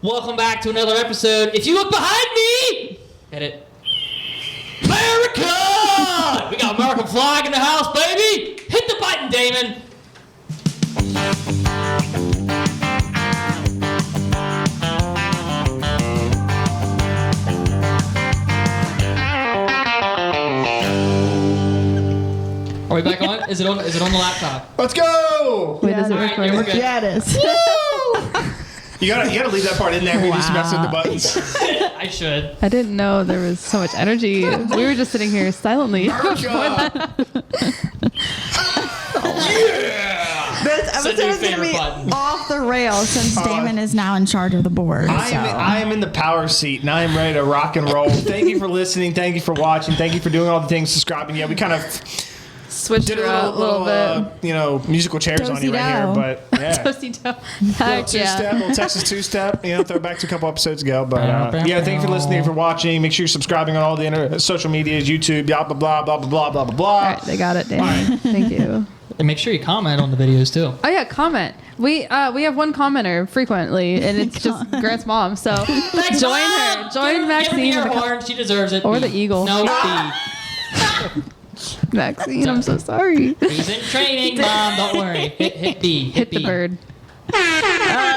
Welcome back to another episode. If you look behind me, hit it. America! We got American flag in the house, baby. Hit the button, Damon. Are we back on? Is it on the laptop? Let's go! Wait, is it Right, recording? yeah, we're good. Yeah, it is. You gotta leave that part in there. We just mess with the buttons. I should. I didn't know there was so much energy. We were just sitting here silently. America! This It's a new episode is going to favorite be button. off the rails since Damon is now in charge of the board. I am in the power seat and I am ready to rock and roll. Thank you for listening. Thank you for watching. Thank you for doing all the things, subscribing. Yeah, we kind of Switched did it a out a little bit. musical chairs on you right here, Do-si-do. but yeah. Toasty dough. Little Heck two-step, yeah. little Texas two-step, throw back to a couple episodes ago. But yeah, thank you for listening, for watching. Make sure you're subscribing on all the social medias, YouTube, blah, blah, blah, blah, blah, blah, blah, blah. All right, they got it, Dan. Thank you. And make sure you comment on the videos too. Oh yeah, comment. We have one commenter frequently, and it's just Grant's mom. So Thanks, join Mom! her. Join Maxine. Give her in the the air horn. She deserves it. Or B. the eagle. No, Maxine, I'm so sorry. B. He's in training, Mom. Don't worry. Hit B. Hit the B. bird.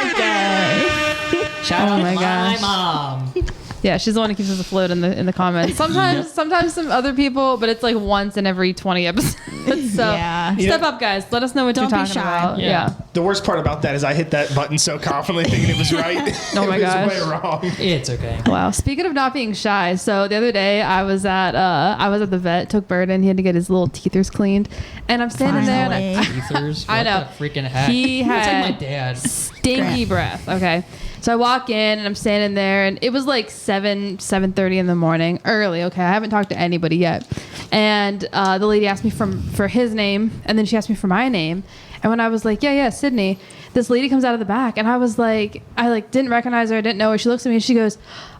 Okay. Shout Oh out my to gosh. my mom. Yeah, she's the one who keeps us afloat in the comments. Sometimes some other people, but it's like once in every 20 episodes. So Yeah. step up, guys. Let us know what Don't you're be talking shy. about. Yeah. The worst part about that is I hit that button so confidently thinking it was right. Oh my It was gosh. way wrong. It's okay. Wow. Speaking of not being shy, so the other day I was at the vet, took Bird in, he had to get his little teethers cleaned, and I'm standing there and Finally. Ethers. I know. What the freaking heck? He That's had like my dad. stinky breath. Okay. So I walk in and I'm standing there and it was like 7:30 in the morning, early. Okay. I haven't talked to anybody yet. And the lady asked me for his name and then she asked me for my name. And when I was like, yeah, Sydney, this lady comes out of the back and I was like, didn't recognize her. I didn't know her. She looks at me and she goes,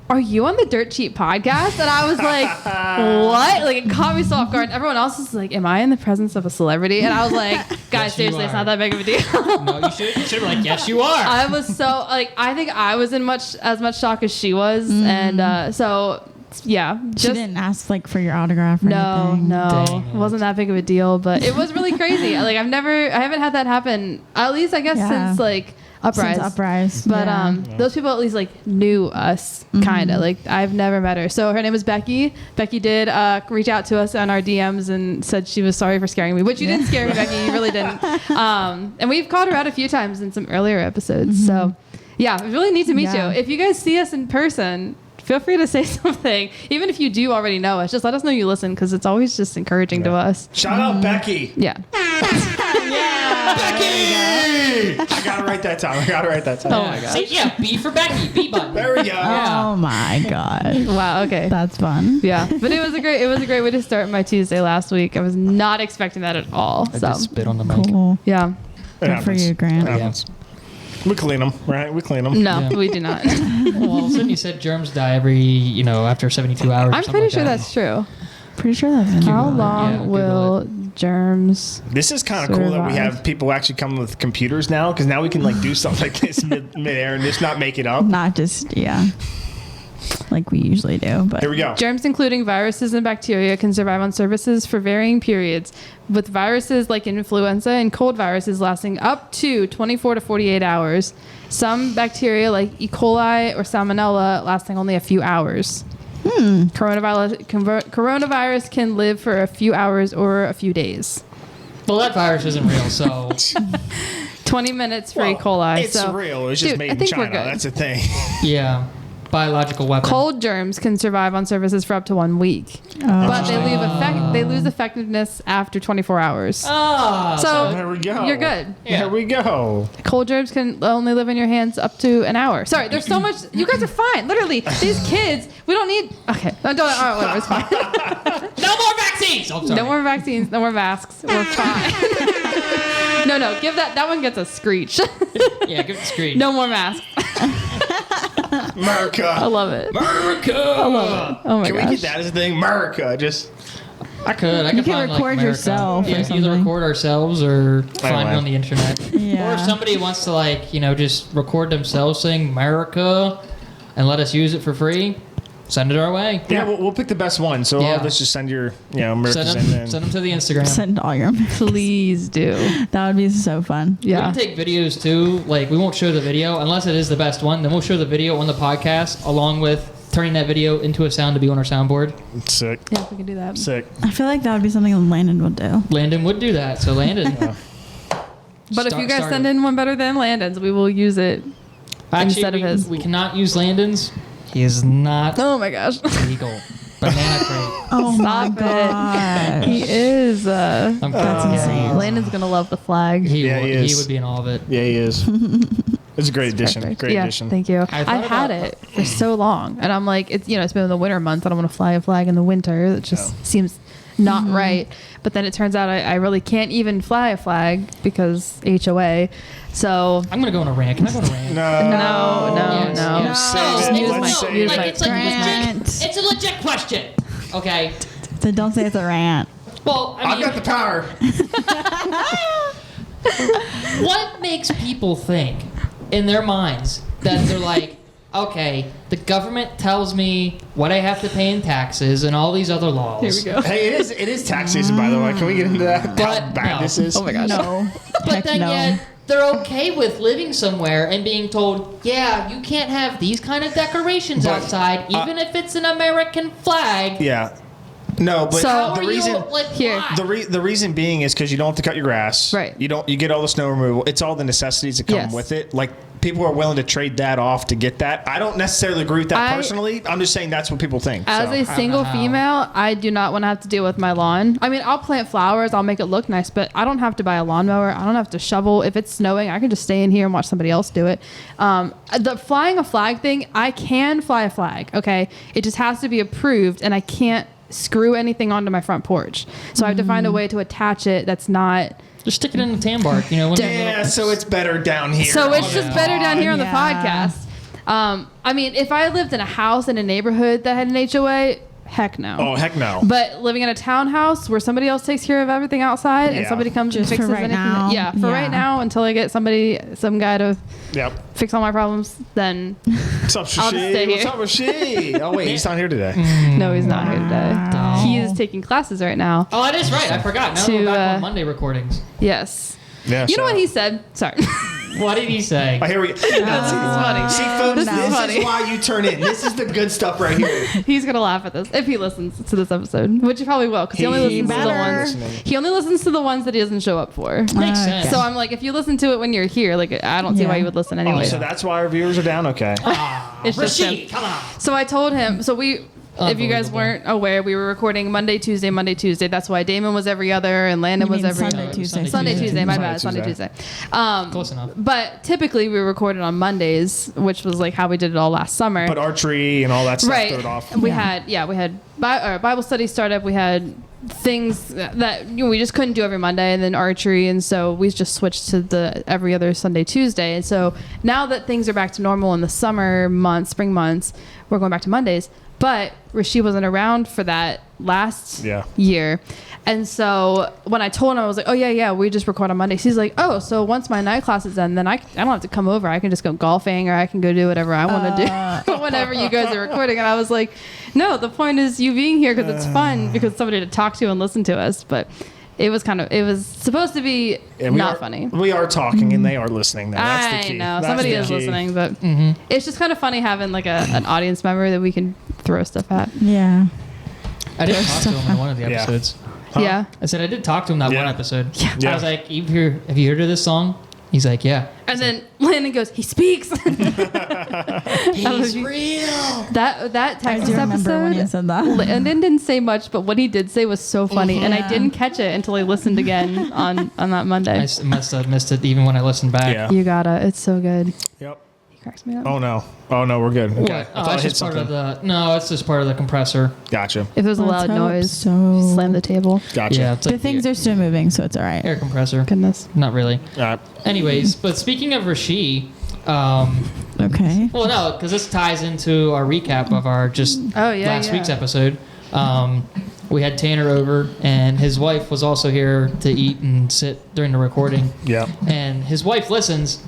"Are you on the Dirt Cheap podcast?" And I was like, what? Like, it caught me so off guard. Everyone else was like, am I in the presence of a celebrity? And I was like, guys, Yes, you seriously, it's are. not that big of a deal. No, you should be like, yes, you are. I was so, like, I think I was in as much shock as she was. And so, yeah. She didn't ask for your autograph or No, anything. no. Dang It it. wasn't that big of a deal, but it was really crazy. Like, I haven't had that happen, at least, I guess, Yeah. since, Uprise. Since Uprise. But yeah. those people at least knew us kind of. Like, I've never met her. So her name is Becky. Becky did reach out to us on our DMs and said she was sorry for scaring me, which you didn't scare me, Becky. You really didn't. And we've called her out a few times in some earlier episodes. So yeah, it really neat to meet Yeah. you. If you guys see us in person, feel free to say something. Even if you do already know us, just let us know you listen because it's always just encouraging to us. Shout out Becky. Yeah. Becky! I got it right that time. Oh my gosh. See, yeah, B for Becky. B button. There we go. Oh my God. Wow. Okay. That's fun. Yeah, but it was a great way to start my Tuesday last week. I was not expecting that at all. I So just spit on the mic. Cool. yeah, It Good for happens. you, Grant. It happens. We clean them, right? We clean them. no, Yeah. we do not. Well, Sydney said germs die every, after 72 hours. or I'm something pretty like sure that. that's true. Pretty sure that's How Google it. long Yeah, Google will germs? This is kind of cool that we Survive. have people actually come with computers now, because now we can do something like this mid-air and just not make it up. not just, like we usually do. But Here we go. Germs, including viruses and bacteria, can survive on surfaces for varying periods, with viruses like influenza and cold viruses lasting up to 24 to 48 hours. Some bacteria like E. coli or Salmonella lasting only a few hours. Coronavirus can live for a few hours or a few days. Well, that virus isn't real, so 20 minutes for E. Well, coli. It's so, real. It was just Dude, made I in think we're China. good. That's the thing. yeah, biological weapon. Cold germs can survive on surfaces for up to 1 week, but they lose effectiveness after 24 hours. So There we go. you're good. Yeah. There we go. Cold germs can only live in your hands up to an hour. Sorry, there's so much. You guys are fine. Literally, these kids. We don't need. Okay, all right, whatever. It's fine. No more vaccines. Oh, sorry. No more vaccines. No more masks. We're fine. No. Give that one gets a screech. Yeah, give it a screech. No more masks. America. I love it. America. I love it. Oh my Can gosh. we get that as a thing? America. Just I could You can find, record America. yourself or Yeah, either something. record ourselves or find it on the internet. Yeah. Or if somebody wants to just record themselves saying America and let us use it for free, send it our way. Yeah, we'll pick the best one. So all Yeah. of us just send your, America's Send in. them to the Instagram. Send all your. Please do. That would be so fun. We Yeah. can take videos too. Like, we won't show the video unless it is the best one. Then we'll show the video on the podcast along with turning that video into a sound to be on our soundboard. Sick. Yeah, we can do that. Sick. I feel like that would be something Landon would do. Landon would do that. So Landon. But if you guys send in one better than Landon's, we will use it instead of his. We cannot use Landon's. He is not Oh my gosh. legal. Banana crate. Oh Stop my god. He is. I'm That's insane. Landon's gonna love the flag. He is. would be in all of it. Yeah, he is. It's a great addition. Perfect. Great yeah, addition. Thank you. I thought I've had about- it for so long, and I'm like, it's it's been in the winter months. I don't want to fly a flag in the winter. It just seems not right. But then it turns out I really can't even fly a flag because HOA. So I'm gonna go on a rant. Can I go on a rant? no. Yes. Save it. Use Let's my- save use it. my it's like Grant. legit. It's a legit question. Okay. So don't say it's a rant. Well, I I've mean, got the power. what makes people think in their minds that they're like, okay, the government tells me what I have to pay in taxes and all these other laws. Here we go. Hey, it is tax season, by the way. Can we get into that? How But bad no. this is? Oh my gosh. No. But Heck then no. yet they're okay with living somewhere and being told, yeah, you can't have these kind of decorations But, outside, even if it's an American flag. Yeah. No, but So- How the are reason. you like Here. why? The reason being is because you don't have to cut your grass. Right. You get all the snow removal. It's all the necessities that come Yes. with it. Like people are willing to trade that off to get that. I don't necessarily agree with that I- personally. I'm just saying that's what people think. As so. a single how. female, I do not want to have to deal with my lawn. I mean, I'll plant flowers, I'll make it look nice, but I don't have to buy a lawnmower. I don't have to shovel. If it's snowing, I can just stay in here and watch somebody else do it. The flying a flag thing, I can fly a flag, okay? It just has to be approved, and I can't screw anything onto my front porch. So I have to find a way to attach it that's not... Just stick it in the tan bark, yeah, so it's better down here. So it's just better down here on the Yeah. podcast. I mean, if I lived in a house in a neighborhood that had an HOA, heck no. Oh, heck no. But living in a townhouse where somebody else takes care of everything outside and Yeah. somebody comes Just and for fixes right anything. now. Yeah, for Yeah. right now until I get some guy to Yep. fix all my problems, then What's up, I'll just stay Shashi? What's here. up, Shashi? Oh, wait, he's not here today. no, he's not here today. Wow. He is taking classes right now. Oh, that is right. I forgot. Now we're To, back on Monday recordings. Yes. Yeah, You know so- what he said? Sorry. What did he say? Oh, here we go. That's funny. See, folks, This this is is funny. why you turn in. This is the good stuff right here. He's gonna laugh at this if he listens to this episode, which he probably will, because he only He listens to the better. ones. Listening. He only listens to the ones that he doesn't show up for. Makes sense. So I'm like, if you listen to it when you're here, like I don't see why Yeah. you would listen Oh, anyway. so that's why our viewers are down? Okay. It's just him. Rashid, come on. So I told him. So we, if you guys Unbelievable. weren't aware, we were recording Monday, Tuesday. That's why Damon was every other and Landon You was mean every Sunday, Tuesday, Sunday, Tuesday. My Sunday, bad. Sunday, Tuesday. Tuesday. Close enough. But typically we recorded on Mondays, which was like how we did it all last summer. But archery and all that stuff Right. threw it off. We had Bible study startup. We had things that we just couldn't do every Monday, and then archery, and so we just switched to the every other Sunday, Tuesday. And so now that things are back to normal in the summer months, spring months, we're going back to Mondays. But Rashid wasn't around for that last year. And so when I told him, I was like, oh, yeah, we just record on Mondays. He's like, oh, so once my night class is done, then I don't have to come over. I can just go golfing or I can go do whatever I want to do whenever you guys are recording. And I was like, no, the point is you being here because it's fun, because somebody to talk to and listen to us. But it was supposed to be not funny. We are talking and they are listening. Though. That's the I key. know That's somebody the is key. listening, but it's just kind of funny having like an audience member that we can throw stuff at. Yeah. I did talk to him in one of the Yeah. episodes. Yeah. I said I did talk to him that Yeah. one episode. Yeah. I was like, have you heard of this song? He's like, yeah. And then Landon goes, he speaks. He's real. That I Texas do remember when you episode, said that. Landon didn't say much, but what he did say was so funny, and I Yeah. didn't catch it until I listened again on that Monday. I must have missed it even when I listened back. Yeah. You gotta. It's so good. Yep. He cracks me up. Oh no, we're good. Okay. What? I Oh, thought I it's hit just part something. of the. No, it's just part of the compressor. Gotcha. If there's a Let's loud hope noise, so. slam the table. Gotcha. Yeah, it's The like things are still moving, so it's all right. air compressor. Goodness. Not really. All right. Anyways, but speaking of Rashid, Okay. well, no, because this ties into our recap of our just Oh, yeah, last yeah. week's episode. we had Tanner over, and his wife was also here to eat and sit during the recording. Yeah. And his wife listens,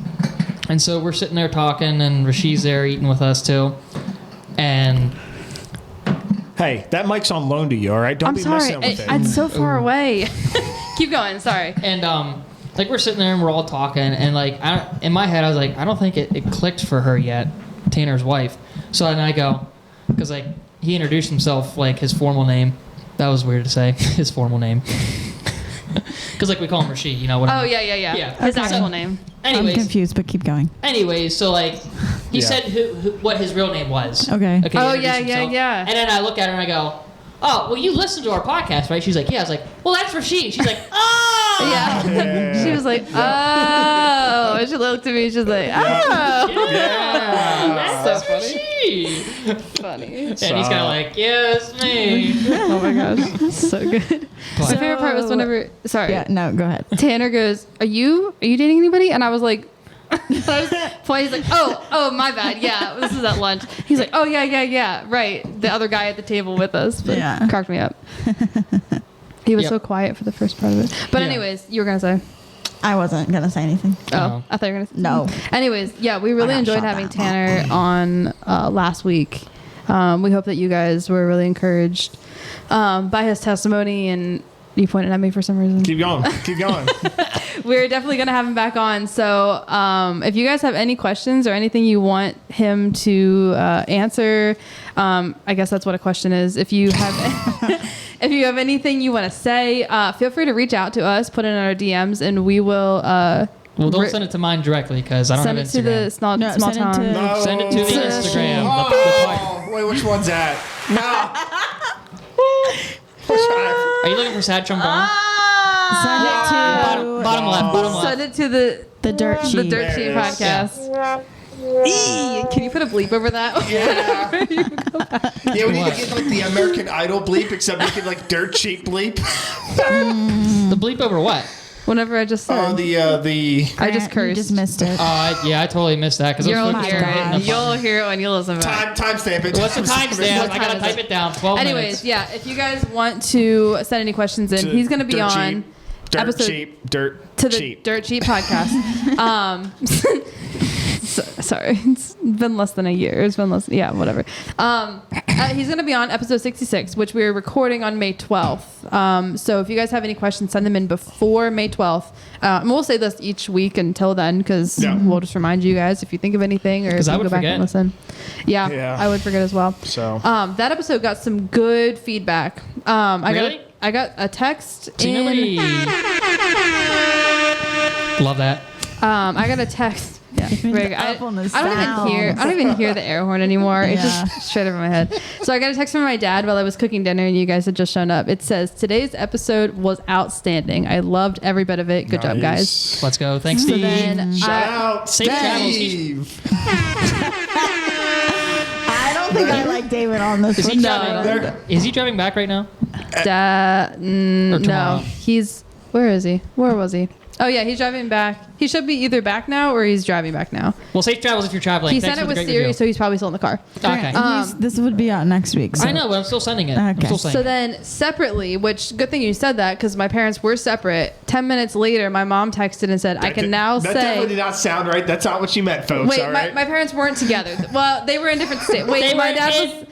and so we're sitting there talking, and Rashid's there eating with us too. And Hey, that mic's on loan to you, all right? Don't I'm be sorry. messing with it. It's so far away. Keep going. Sorry. And like we're sitting there and we're all talking, and like in my head I was like, I don't think it clicked for her yet, Tanner's wife. So then I go, because like he introduced himself like his formal name. That was weird to say, his formal name. Because like we call him Rashid, you know what? Oh yeah. Yeah. His Okay. actual name. I'm Anyways, confused, but keep going. so like he Yeah. said what his real name was. Okay. he Oh, introduced yeah. himself. And then I look at her and I go, oh, well, you listen to our podcast, right? She's like, yeah. I was like, well, that's Rashid. She's like, oh. Yeah. She was like, oh. And she looked at me. She's like, oh. Yeah. That's so Rashid. funny. And he's kind of like, yeah, it's me. Oh my gosh, so good. My favorite part was whenever. Sorry. Yeah, no, go ahead. Tanner goes, "Are you dating anybody?" And I was like, he's like, "Oh, my bad. Yeah, this is at lunch." He's like, "Oh yeah, right." The other guy at the table with us, but Yeah. cracked me up. He was Yep. so quiet for the first part of it. But Yeah. anyways, you were gonna say. I wasn't going to say anything. Oh, No. I thought you were gonna say. No. Anyways, yeah, we really got enjoyed shot having down. Tanner on last week. We hope that you guys were really encouraged by his testimony, and you pointed at me for some reason. Keep going. Keep going. We're definitely going to have him back on. So if you guys have any questions or anything you want him to answer, I guess that's what a question is. If you have if you have anything you want to say, feel free to reach out to us, put it in our DMs, and we will Well, don't send it to mine directly because I don't send have it to Instagram. the small No, small send it to- town. No. Send it to the To- Instagram. Oh, wait, which one's that? No. Which one? Are you looking for sad trombone? Send it to Bottom left. Bottom left. Send it to the Dirt the Sheet. Dirt Sheet There it is. podcast. Can you put a bleep over that? Yeah. Yeah, we need to get like the American Idol bleep, except make it like dirt cheap bleep. The bleep over what? Whenever I just said. Oh, the I just You cursed. just missed it. Yeah, I totally missed that because You'll my hear God. it. You'll hear it when you listen back. timestamp it. What's the timestamp? What I gotta time is type it? it down. 12 Anyways, minutes. yeah, if you guys want to send any questions in, he's going to be Dirt on cheap. Dirt episode cheap. Dirt to the cheap. Dirt Cheap podcast. Sorry, it's been less than a year. It's been less, yeah, whatever. He's going to be on episode 66, which we're recording on May 12th. So if you guys have any questions, send them in before May 12th. And we'll say this each week until then, because Yeah. we'll just remind you guys if you think of anything or if 'Cause I you would go back forget. and listen. Yeah. I would forget as well. So That episode got some good feedback. Really? I got a text See, in. nobody- Love that. I got a text. Yeah, me very the good. I up on the don't even hear the air horn anymore. It's Yeah. just straight over my head. So I got a text from my dad while I was cooking dinner, and you guys had just shown up. It says today's episode was outstanding. I loved every bit of it. Good job, guys. Nice. Let's go. Thanks, So Steve. then Shout I, out, Safe travels. Steve. I don't think I like David on this Is he one. driving? Is he driving back right now? Or no, tomorrow? he's where is he? Where was he? Oh yeah, he's driving back. He should be either back now or he's driving back now. Well, safe travels if you're traveling. He Thanks sent it for the with great Siri, review. so he's probably still in the car. Okay. This would be out next week. So. I know, but I'm still sending it. I'm Okay. still saying So it. then separately, which good thing you said that because my parents were separate. 10 minutes later, my mom texted and said, I can now that definitely say. did not sound right. That's not what she meant, folks. Wait, all right? my parents weren't together. Well, they were in different states. Wait, They my were dad in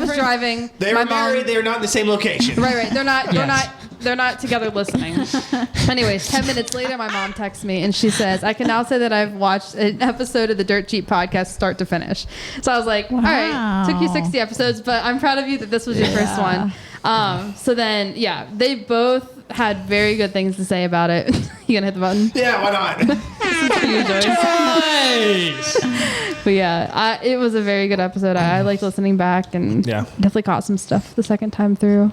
was driving. they my were married. Mom, They were not in the same location. right. Yes. They're not together listening. Anyways, 10 minutes later, my mom texts me and she says, I can now say that I've watched an episode of the Dirt Cheap podcast start to finish. So I was like, all right, took you 60 episodes, but I'm proud of you that this was your first one. So then, yeah, they both had very good things to say about it. You gonna hit the button? Yeah, why not? You, Joyce. Nice. But yeah, it was a very good episode. I liked listening back and Yeah. definitely caught some stuff the second time through.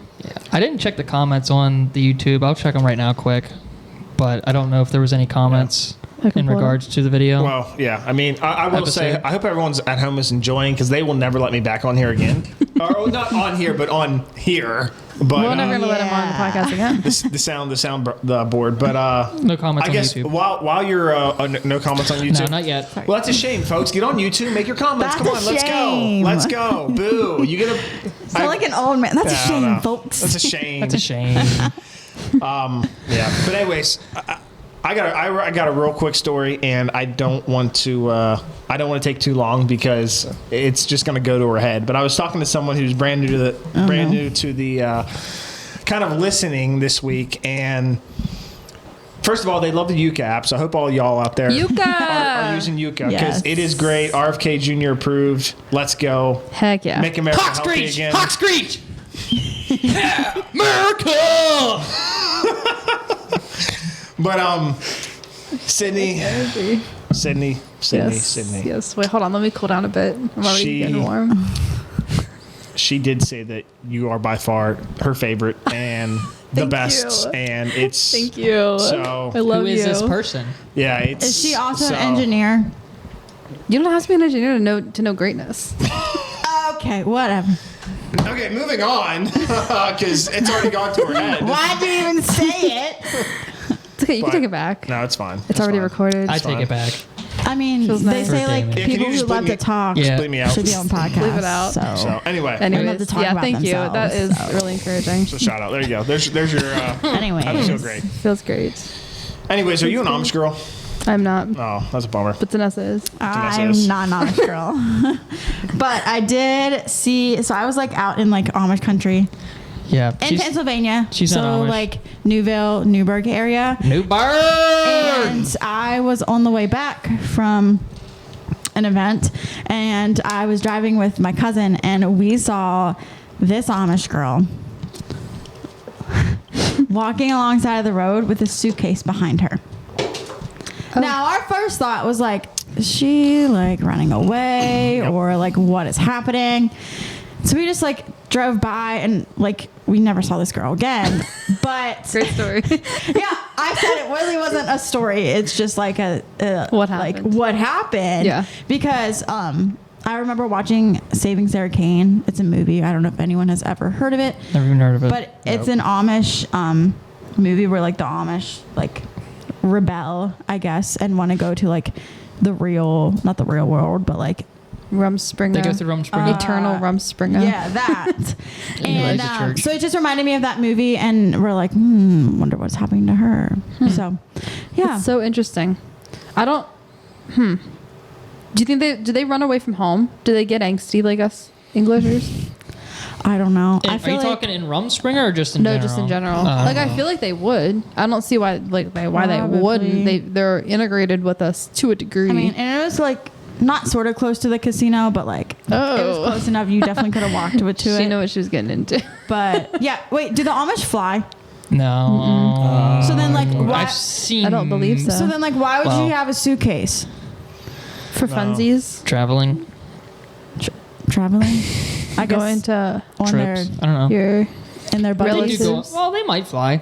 I didn't check the comments on the YouTube. I'll check them right now quick. But I don't know if there was any comments. in regards to the video. Well, yeah. I mean, I will say, I hope everyone's at home is enjoying because they will never let me back on here again. Or not on here, but on here. But We're never gonna let him on the podcast again. the board. But no comments I on guess YouTube. while you're no comments on YouTube. No, not yet. Well, that's a shame, folks. Get on YouTube, make your comments. That's Come on, let's shame. go. Let's go. Boo. You get a. Sound like an old man. That's a shame, folks. That's a shame. That's a shame. Yeah. But anyways, I got a real quick story, and I don't want to take too long because it's just going to go to her head. But I was talking to someone who's brand new to the kind of listening this week, and first of all, they love the Yuka app. So I hope all y'all out there are using Yuka because it is great. RFK Jr. approved. Let's go. Heck yeah. Make America healthy again. Hawk Screech! Yeah, America! But Sydney. Yes. Wait, hold on. Let me cool down a bit. I'm already getting warm. She did say that you are by far her favorite and the best, and it's. Thank you. So I love Who is you. this person? Yeah, it's. Is she also an engineer? You don't have to be an engineer to know greatness. Okay, whatever. Okay, moving on because it's already gone to her head. Why'd you even say it? It's okay. You can take it back. No, it's fine. It's already recorded. I take it back. I mean, Feels they nice. say Birthday, like man. Yeah, can people you just who love bleep to talk Yeah. Bleep me out. should be on podcasts. Leave it out. So anyway, love to Anyways, talk yeah, about thank you. themselves, That is so. really encouraging. so shout out. There you go. There's your. Anyways, That was so great. Feels great. Anyways, are you an Amish girl? I'm not, Oh, that's a bummer. but Vanessa is. I'm not an Amish girl. But I did see, so I was like out in like Amish country Yeah. in Pennsylvania. she's so not Amish. like Newburgh area. Newburgh! And I was on the way back from an event, and I was driving with my cousin, and we saw this Amish girl walking alongside of the road with a suitcase behind her. Now, our first thought was like, is she like running away or like what is happening? So we just like drove by and like we never saw this girl again. But Great story. yeah, I said it really wasn't a story. It's just like a What like happened? what happened. Yeah. Because I remember watching Saving Sarah Kane. It's a movie. I don't know if anyone has ever heard of it, Never even heard of it. but it's an Amish movie where like the Amish like rebel, I guess, and want to go to like not the real world, but like Rumspringa. They go through Rumspringa. Eternal Rumspringa. yeah, that. And Like the church. so it just reminded me of that movie, and we're like, wonder what's happening to her. So, yeah. It's so interesting. I don't. Do you think do they run away from home? Do they get angsty like us Englishers? I don't know. Are I feel you like talking in Rumspringa or just in No, general? just in general. Oh. Like I feel like they would. I don't see why they Probably. wouldn't. They're integrated with us to a degree. I mean, and it was like not sort of close to the casino, but like it was Oh. close enough. You definitely could have walked to she it. knew what she was getting into. But yeah, wait, do the Amish fly? No. So then, like, why? I've seen. I don't believe so. So then, like, why would Well- you have a suitcase? For funsies, Traveling Traveling, I guess going to on their trips. I don't know. your in their They buddies. do go, relatives. well, they might fly.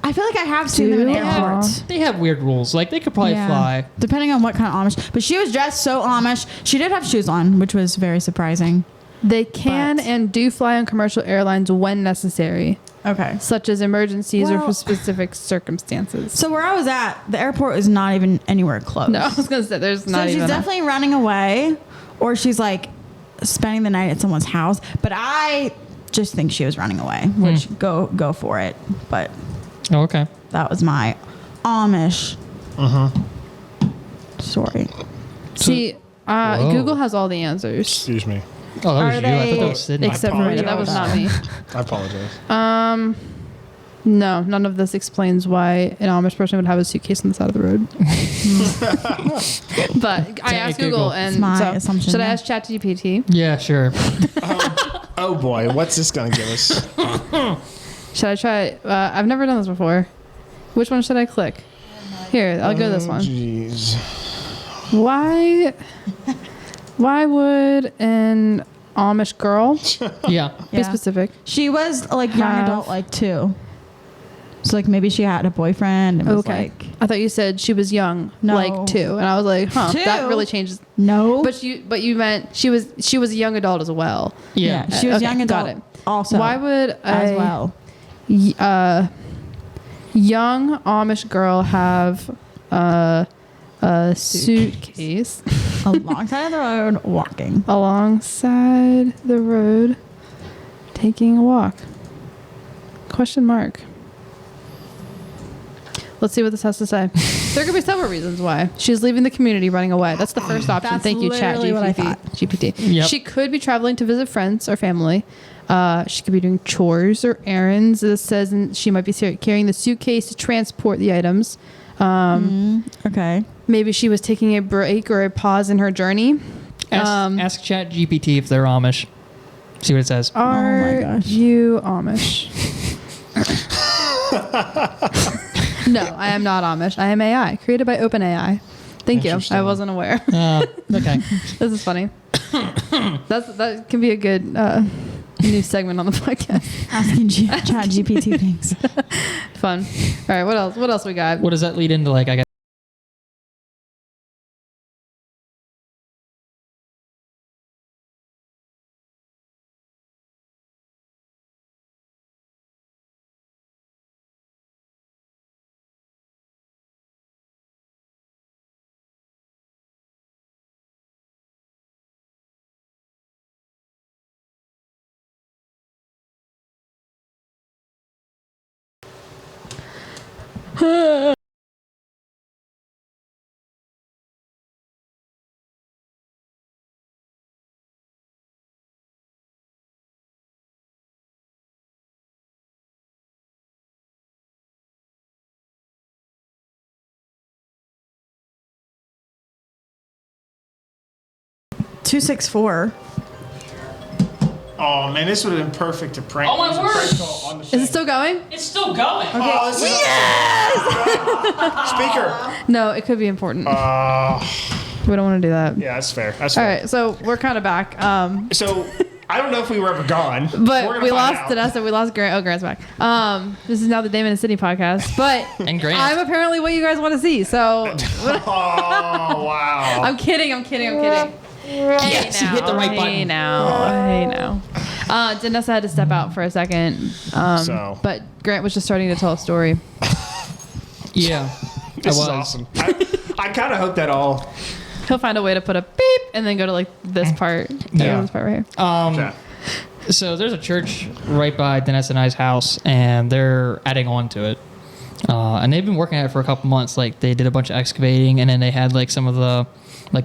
I feel like I have seen them in Do They have, airports. they have weird rules. Like they could probably Yeah. fly. Depending on what kind of Amish. But she was dressed so Amish. She did have shoes on, which was very surprising. They can But- and do fly on commercial airlines when necessary, Okay. such as emergencies or Well- for specific circumstances. So where I was at, the airport is not even anywhere close. No, I was gonna say there's So not she's even. definitely running away, or she's like spending the night at someone's house. But I just think she was running away, which go for it. But Oh, okay. that was my Amish story. See, Whoa. Google has all the answers Excuse me. Oh, that Are was you. I thought they- that was Sydney. except for me. apologize. That was not me. I apologize. No, none of this explains why an Amish person would have a suitcase on the side of the road. But I asked Google, Google. and It's my so assumption, should I yeah. ask ChatGPT? Yeah, sure. Oh boy, what's this gonna give us? Should I try? I've never done this before. Which one should I click? Here, I'll go this one. Jeez. Why would an Amish girl Yeah. be Yeah. specific? She was like young Have- adult, like too. So like maybe she had a boyfriend and was Okay. like, I thought you said she was young, No. like 2, and I was like, huh, that 2? really changes. no. But you meant she was a young adult as well. Yeah. she was Okay, young adult. got it. Also, Why would as well. young Amish girl have a suitcase Alongside of the road, walking. alongside the road, taking a walk? Question mark. Let's see what this has to say. There could be several reasons why. She's leaving the community, running away. That's the first option. That's Thank you, Chat literally what I GPT. thought. GPT. Yep. She could be traveling to visit friends or family. She could be doing chores or errands. This says she might be carrying the suitcase to transport the items. Okay. Maybe she was taking a break or a pause in her journey. Ask Chat GPT if they're Amish. See what it says. Are gosh. you Amish? No, I am not Amish. I am AI, created by OpenAI. Thank you. Interesting. I wasn't aware. Okay. This is funny. That can be a good new segment on the podcast. Asking Chat GPT things. Fun. All right, what else? What else we got? What does that lead into? Like, I guess. $264. Oh man, this would have been perfect to prank. Oh, my use a word. prank call on the Is it thing. still going? It's still going. Oh, this is speaker. No, it could be important. We don't want to do that. Yeah, that's fair. That's All fair. right, so we're kind of back. So I don't know if we were ever gone, But We're gonna we find lost out. Vanessa. We lost Grant. Oh, Grant's back. This is now the Damon and Sydney podcast. But And Grant. I'm apparently what you guys want to see. So Oh wow. I'm kidding. Yes, you hit the right button. Hey now. Vanessa had to step out for a second. So. But Grant was just starting to tell a story. Yeah. This I is was. awesome. I kind of hope that all. He'll find a way to put a beep and then go to like this part. Yeah. This part right here. Yeah. So there's a church right by Dennis and I's house, and they're adding on to it. And they've been working at it for a couple months. Like, they did a bunch of excavating, and then they had like some of the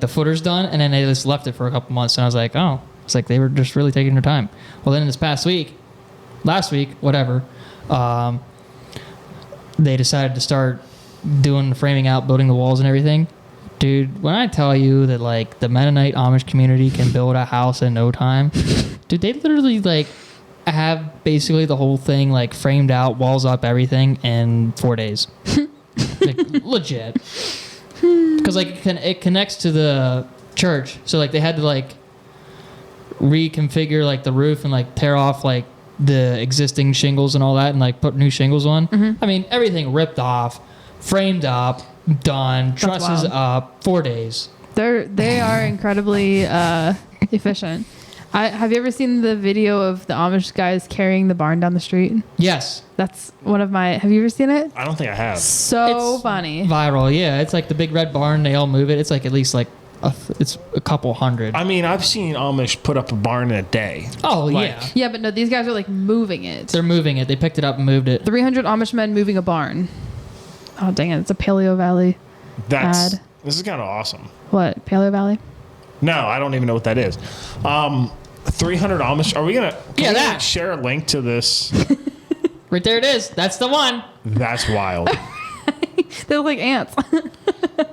footers done, and then they just left it for a couple months. And I was like, oh, it's like they were just really taking their time. Well, then last week, whatever, they decided to start doing the framing out, building the walls and everything. Dude, when I tell you that like the Mennonite Amish community can build a house in no time, dude, they literally like have basically the whole thing like framed out, walls up, everything in 4 days. Like, legit. Because like it connects to the church, so like they had to like reconfigure like the roof and like tear off like the existing shingles and all that, and like put new shingles on. I mean, everything ripped off, framed up, done, trusses wild. up, 4 days. They are incredibly efficient. Have you ever seen the video of the Amish guys carrying the barn down the street? Yes, That's one of my. Have you ever seen it? I don't think I have. So It's funny. viral. Yeah, it's like the big red barn. They all move it. It's like at least like it's a couple hundred. I mean, I've seen Amish put up a barn in a day. Oh Like- yeah, Yeah, but no, these guys are like moving it. they're moving it. They picked it up and moved it. 300 Amish men moving a barn. Oh dang it! It's a Paleo Valley. This Ad. is kind of awesome. What Paleo Valley? No, I don't even know what that is. 300 Amish. Are we gonna? Can Yeah, we, that. like, share a link to this. Right there it is. That's the one. That's wild. They look like ants.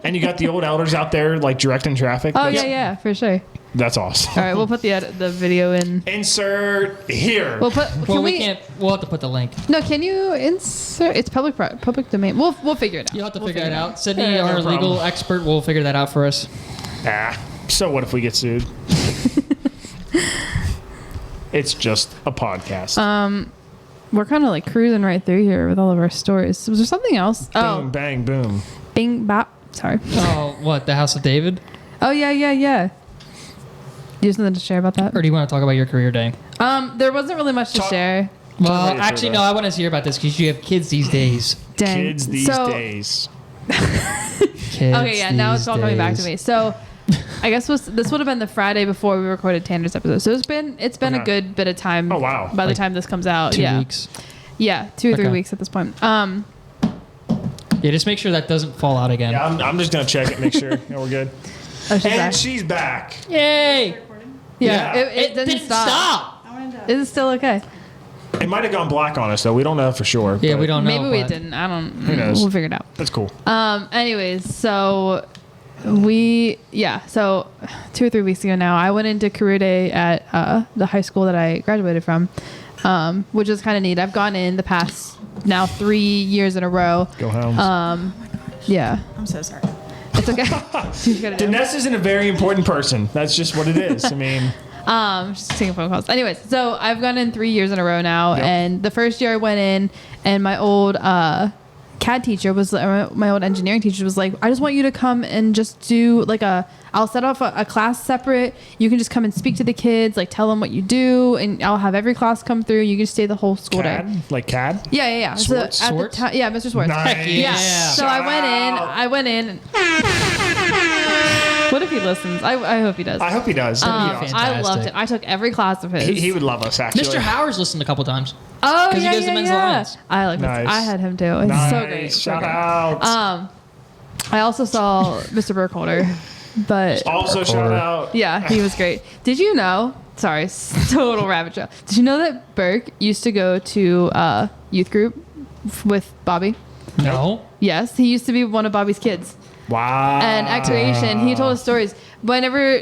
And you got the old elders out there like directing traffic. Oh That's- yeah, for sure. That's awesome. All right, we'll put the video in. Insert here. We'll put. Well, Can we can't. We'll have to put the link. No, can you insert? It's public domain. We'll figure it out. You'll have to We'll figure it out. Sydney, Yeah, no our problem. legal expert, will figure that out for us. So what if we get sued? It's just a podcast. we're kind of like cruising right through here with all of our stories. Was there something else? Boom, bang, boom. Bing, bop. Sorry. Oh, what? The House of David? Oh, yeah. Do you have something to share about that? Or do you want to talk about your career day? There wasn't really much to share. Well, about your actually, career no. I want to hear about this because you have kids these days. Dang. Kids these days. Kids Okay, yeah. Now these it's all coming back to days. me. So, I guess this would have been the Friday before we recorded Tanner's episode. So it's been a Okay. good bit of time. Oh, wow. By the Like time this comes out, 2 yeah, weeks. yeah, 2 or 3 Okay. weeks at this point. Yeah, just make sure that doesn't fall out again. Yeah, I'm just gonna check it, make sure we're good. Oh, she's And back. she's back. Yay! Yeah, Yeah. it didn't stop. Is it still okay? It might have gone black on us though. We don't know for sure. Yeah, but we don't know. Maybe we but- didn't. I don't. Who knows? We'll figure it out. That's cool. Anyways, so so 2 or 3 weeks ago now, I went into career day at the high school that I graduated from, which is kind of neat. I've gone in the past now 3 years in a row. Go home. Yeah, I'm so sorry. it's okay. She's gotta do. Dines isn't a very important person. That's just what it is. I mean, Just taking phone calls. Anyways, so I've gone in 3 years in a row now, Yep. and the first year I went in, and my old CAD teacher was my old engineering teacher was like, I just want you to come and just do like I'll set off a class separate. You can just come and speak to the kids, like tell them what you do, and I'll have every class come through. You can stay the whole school day. CAD? Like CAD? Yeah. Swartz? So at the Swartz? time, yeah, Mr. Swartz. Nice. Yeah. Yeah. So I went in. What if he listens? I hope he does. I hope he does. That'd be awesome. I loved Fantastic. it. I took every class of his. He would love us, actually. Mr. Howard's listened a couple times. Oh, 'Cause he yeah, goes to yeah, Men's yeah. Alliance. I like Nice. I had him too. It's Nice. so great. so Shout great. out. I also saw Mr. Burkholder, but Also, shout out. yeah, he was great. Did you know? Sorry, total rabbit trail. Did you know that Burke used to go to youth group with Bobby? No. Yes, he used to be one of Bobby's kids. Wow. And at creation, he told us stories. Whenever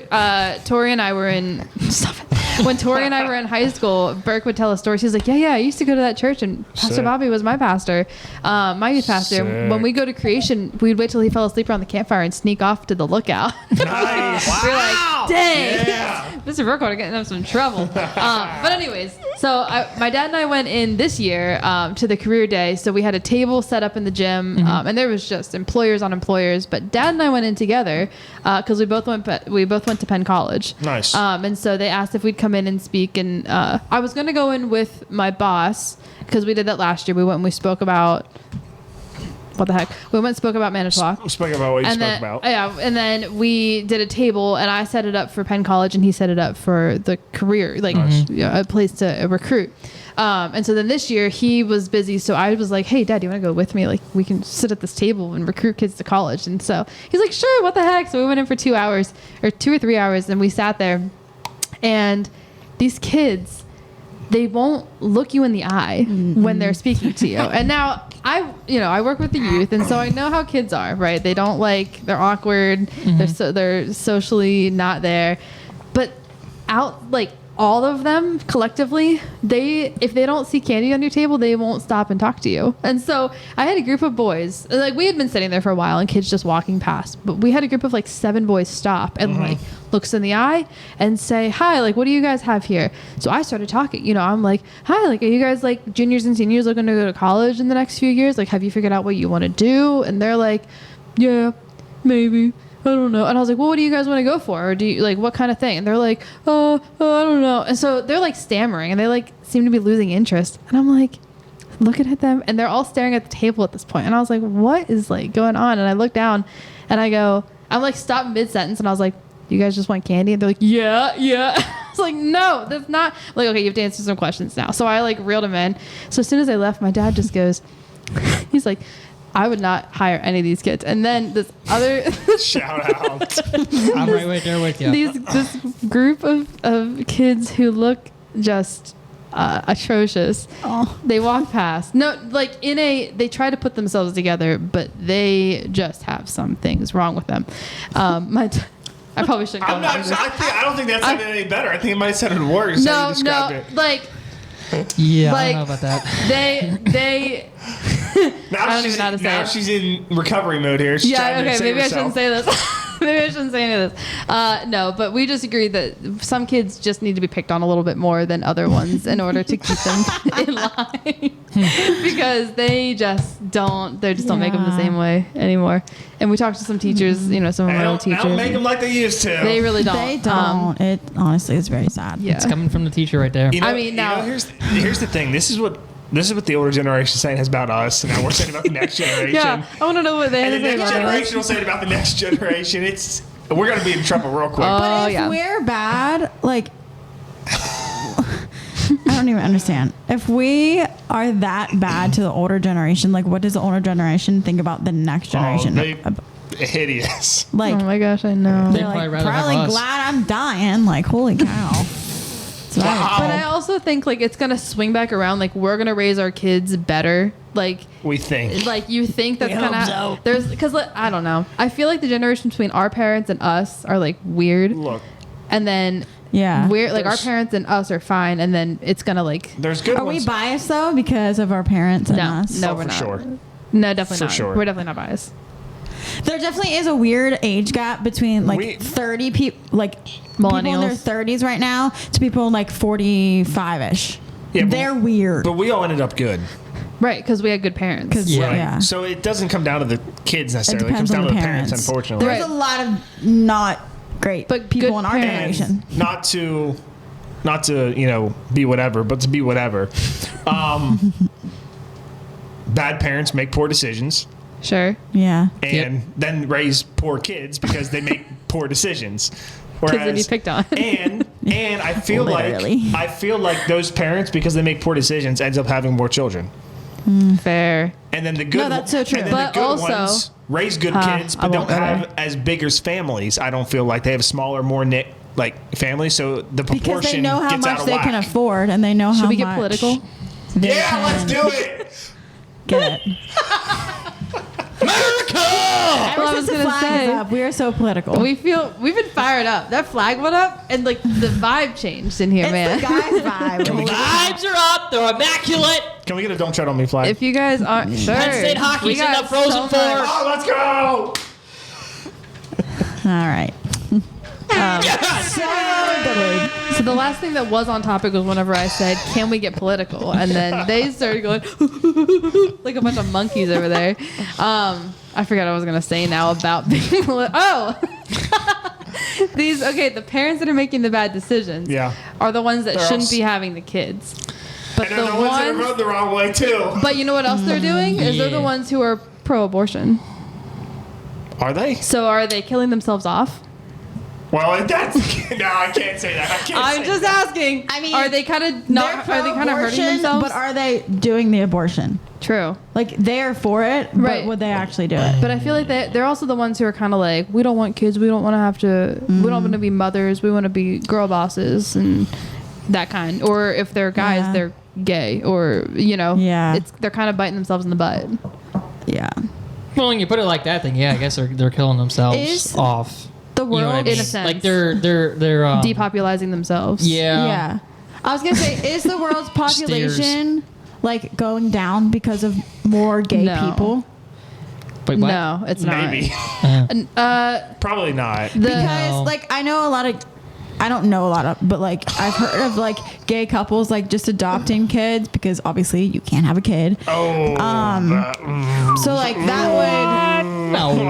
Tori and I were in, stop it. When Tori and I were in high school, Burke would tell us stories. He was like, yeah, I used to go to that church, and Pastor Sick. Bobby was my pastor, my youth pastor. Sick. When we go to creation, we'd wait till he fell asleep around the campfire and sneak off to the lookout. Nice. We're like, dang. Yeah. Mr. Burkholder getting in some trouble. But anyways, so my dad and I went in this year to the career day. So we had a table set up in the gym, and there was just employers on employers. But Dad and I went in together because we both went to Penn College. Nice. And so they asked if we'd come in and speak. And I was going to go in with my boss because we did that last year. We went and we spoke about. What the heck? We went and spoke about Manitowoc. We spoke about what you And spoke then, about. yeah, and then we did a table, and I set it up for Penn College, and he set it up for the career, like a place to recruit. And so then this year he was busy, so I was like, "Hey, Dad, do you want to go with me? Like, we can sit at this table and recruit kids to college." And so he's like, "Sure, what the heck?" So we went in for 2 hours, or 2 or 3 hours, and we sat there, and these kids, they won't look you in the eye when they're speaking to you. And now I work with the youth, and so I know how kids are, right? They don't they're awkward. They're socially not there. But all of them collectively, if they don't see candy on your table, they won't stop and talk to you. And so I had a group of boys, like we had been sitting there for a while and kids just walking past, but we had a group of 7 boys stop and looks in the eye and say, "Hi, what do you guys have here?" So I started talking, I'm like, "Hi, are you guys juniors and seniors looking to go to college in the next few years? Have you figured out what you want to do?" And they're like, "Yeah, maybe. I don't know." And I was like, "Well, what do you guys want to go for? Or do you what kind of thing?" And they're like, I don't know." And so they're stammering and they seem to be losing interest. And I'm like, looking at them, and they're all staring at the table at this point. And I was like, what is going on? And I look down and I'm stopped mid sentence, and I was like, "You guys just want candy?" And they're like, yeah. I was like, "No, that's not." Okay, you have to answer some questions now. So I reeled them in. So as soon as I left, my dad just goes, he's like, "I would not hire any of these kids." And then this other Shout out. I'm right there with you. this group of kids who look just atrocious. Oh. They walk past. No, they try to put themselves together, but they just have some things wrong with them. I probably shouldn't. I don't think that sounded any better. I think it might have sounded worse. how you described it. Yeah, I don't know about that. They Now I don't even know how to say now it. she's in recovery mode here. She's trying to okay, save maybe herself. I shouldn't say this. Maybe I shouldn't say any of this. No, but we just agreed that some kids just need to be picked on a little bit more than other ones in order to keep them in line. Because they just don't make them the same way anymore. And we talked to some teachers, some of my old teachers. They don't make them like they used to. They really don't. They don't. It honestly is very sad. Yeah. It's coming from the teacher right there. Here's the thing. This is what the older generation is saying about us, and now we're saying about the next generation. Yeah, I want to know what they have And to the say next about generation it. will say it about the next generation. We're gonna be in trouble real quick. But if yeah. we're bad, like, I don't even understand. If we are that bad to the older generation, like, what does the older generation think about the next generation? Hideous. Like, Oh my gosh, I know. They'd they're probably like, rather have probably us. glad I'm dying. Like, holy cow. So Wow. But I also think like it's gonna swing back around. Like we're gonna raise our kids better. Like We think. you think that's We kind hope so. of there's because I don't know. I feel like the generation between our parents and us are like weird, Look, and then Yeah. we're like our There's- parents and us are fine, and then it's gonna like there's good Are we ones. biased though because of our parents and no, us? no, Oh, we're for not. sure. No, definitely For not. sure. We're definitely not biased. There definitely is a weird age gap between like We- 30 people, like people in their Millennials. 30s right now to people in like 45-ish. Yeah, but- They're weird. But we all ended up good. Right, because we had good parents. 'Cause- Yeah. Right. Yeah. So it doesn't come down to the kids necessarily. It, comes depends down on to the the parents, parents. unfortunately. Right. There's a lot of not great But people good in our parents. generation. And not to be whatever, but to be whatever. Bad parents make poor decisions Sure. Yeah. and then raise poor kids because they make poor decisions. Kids that you picked on. and I feel Literally. like those parents, because they make poor decisions, ends up having more children. Fair. And then the good No, that's so true. And then But the good also- ones raise good kids, I but won't don't go there. have as big as families. I don't feel like they have smaller, more knit families, so the Because proportion they know how gets out much of they whack. can afford and they know how Should we much get political? they Yeah, let's can do it. get it. America! Ever I since was the gonna flag say. is up, we are so political. We've been fired up. That flag went up, and like the vibe changed in here, it's man. the guy's vibe. Vibes are up. They're immaculate. Can we get a "Don't Tread on Me" flag? If you guys aren't sure, Penn State hockey's we got in the Frozen so Four. much- Oh, let's go! All right. So delayed. So the last thing that was on topic was whenever I said, "Can we get political?" And then they started going like a bunch of monkeys over there. I forgot what I was gonna say now about being the parents that are making the bad decisions Yeah. are the ones that They're shouldn't also- be having the kids. But And they're the ones that are voting the wrong way too. but you know what else they're doing is they're the Yeah. ones who are pro-abortion. Are they? So are they killing themselves off? Well, that's no, I can't say that. I can't I'm say just that. asking. I mean, are they kind of not? Are they kind of hurting pro-abortion, themselves? But are they doing the abortion? True. Like they're for it, Right. but would they actually do it? But I feel like they're also the ones who are kind of like, we don't want kids. We don't want to have to. We don't want to be mothers. We want to be girl bosses and that kind. Or if they're guys, Yeah. they're gay. Or Yeah. they're kind of biting themselves in the butt. Yeah. Well, when you put it like that, then yeah, I guess they're killing themselves Is off. The You know world what I mean? In a sense. Like they're Depopulizing themselves. yeah. I was gonna say, is the world's population like going down because of more gay No. people? Wait, what? No, it's not. Maybe. Probably not. Because No. like I know a lot of, I don't know a lot of, but like I've heard of like gay couples like just adopting kids because obviously you can't have a kid. Oh. So like that No way. would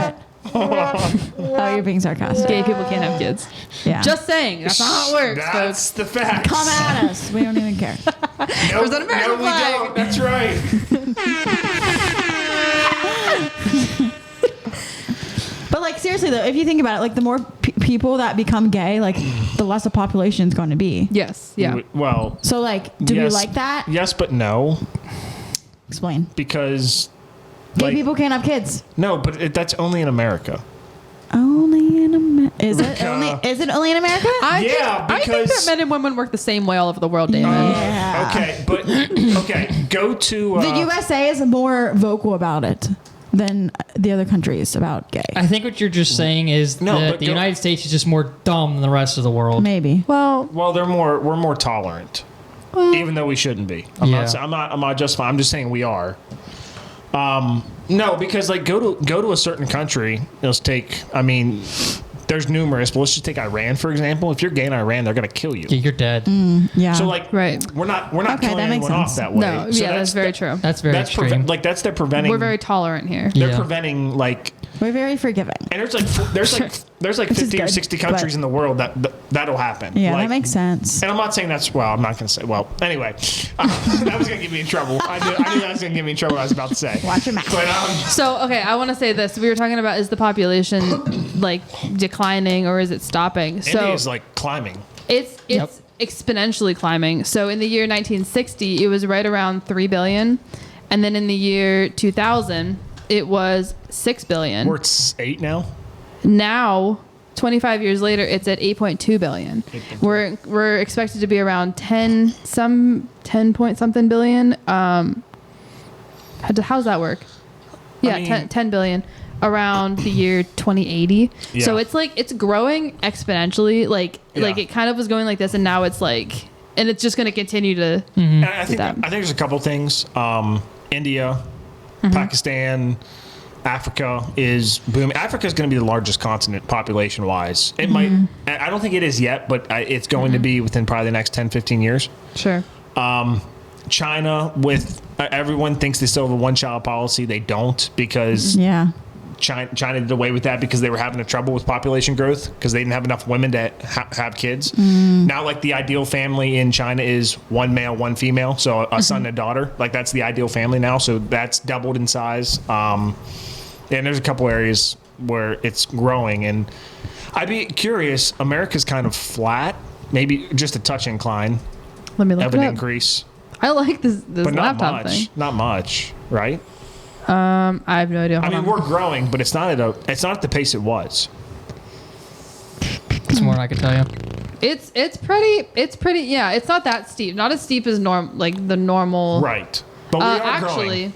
what? Oh, you're being sarcastic. Gay people can't have kids. Yeah. Just saying. That's not how it works, folks. That's the facts. come at us. We don't even care. No, There's an American no, we flag. don't. That's right. But like seriously though, if you think about it, like the more people that become gay, like the less the population is going to be. Yes. Yeah. Well, So like, do we yes, like that? Yes, but no, Explain. because Gay people can't have kids. No, but that's only in America. Only in America. Is it America. only? Is it only in America? I Yeah, think that because- men and women work the same way all over the world, Damon. Yeah. Okay, but okay, go to The USA is more vocal about it than the other countries about gay. I think what you're just saying is No, that but the go- United States is just more dumb than the rest of the world. Maybe. Well, Well, we're more tolerant, even though we shouldn't be. I'm Yeah. not justifying. I'm just saying we are. No, because like go to a certain country. Let's take. I mean, there's numerous, but let's just take Iran for example. If you're gay in Iran, they're gonna kill you. Yeah, you're dead. Yeah. So like, Right. we're not Okay, killing that makes anyone off sense. that way. No, So yeah, that's very true. That's very extreme. that's they're preventing. We're very tolerant here. They're Yeah. preventing like. We're very forgiving. And there's like Which is 50 or good, 60 countries but- in the world that'll happen. Yeah, Like, that makes sense. And I'm not saying that's well. I'm not going to say well. Anyway, that was going to get me in trouble. I knew that was going to get me in trouble. What I was about to say. Watch your mouth. But So, okay, I want to say this. We were talking about, is the population like declining or is it stopping? So India is like climbing. it's exponentially climbing. So in the year 1960, it was right around 3 billion. And then in the year 2000, it was 6 billion. We're at 8 now. Now, 25 years later, it's at 8.2 billion. We're expected to be around 10 point something billion. How's that work? Yeah, I mean- 10 billion around the year 2080. Yeah. So it's like it's growing exponentially. Like Yeah. it kind of was going like this, and now it's like, and it's just going to continue to. And I think that. there's a couple things. India, Pakistan, Africa is booming. Africa is going to be the largest continent population wise. It might. I don't think it is yet, but it's going to be within probably the next 10, 15 years. Sure. China, with everyone thinks they still have a one-child policy. They don't, because Yeah. China did away with that because they were having a trouble with population growth because they didn't have enough women to have kids. Now, like the ideal family in China is one male, one female, so a son and a daughter. Like that's the ideal family now. So that's doubled in size. And there's a couple areas where it's growing, and I'd be curious. America's kind of flat, maybe just a touch incline Let me look of it an up. increase, I like this but not laptop much. thing. Not much, right? I have no idea. I Hold mean, on. we're growing, but it's not at the pace it was. It's more than I can tell you. It's pretty. Yeah, it's not that steep. Not as steep as the normal. Right. But we are Actually, growing.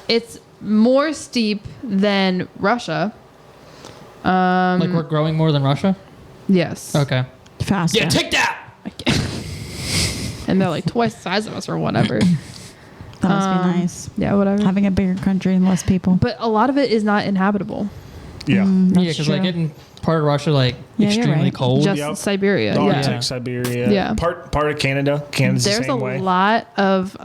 it's more steep than Russia. Like we're growing more than Russia. Yes. Okay. Faster. Yeah, take that. And they're like twice the size of us or whatever. That must be nice. Yeah, whatever. Having a bigger country and less people. But a lot of it is not inhabitable. Yeah. Yeah, because like true. in part of Russia, like Yeah, you're extremely right. cold. Just Yep. Siberia. The Yeah. Arctic, Siberia. Yeah. Part of Canada. Canada's There's the same a way. lot of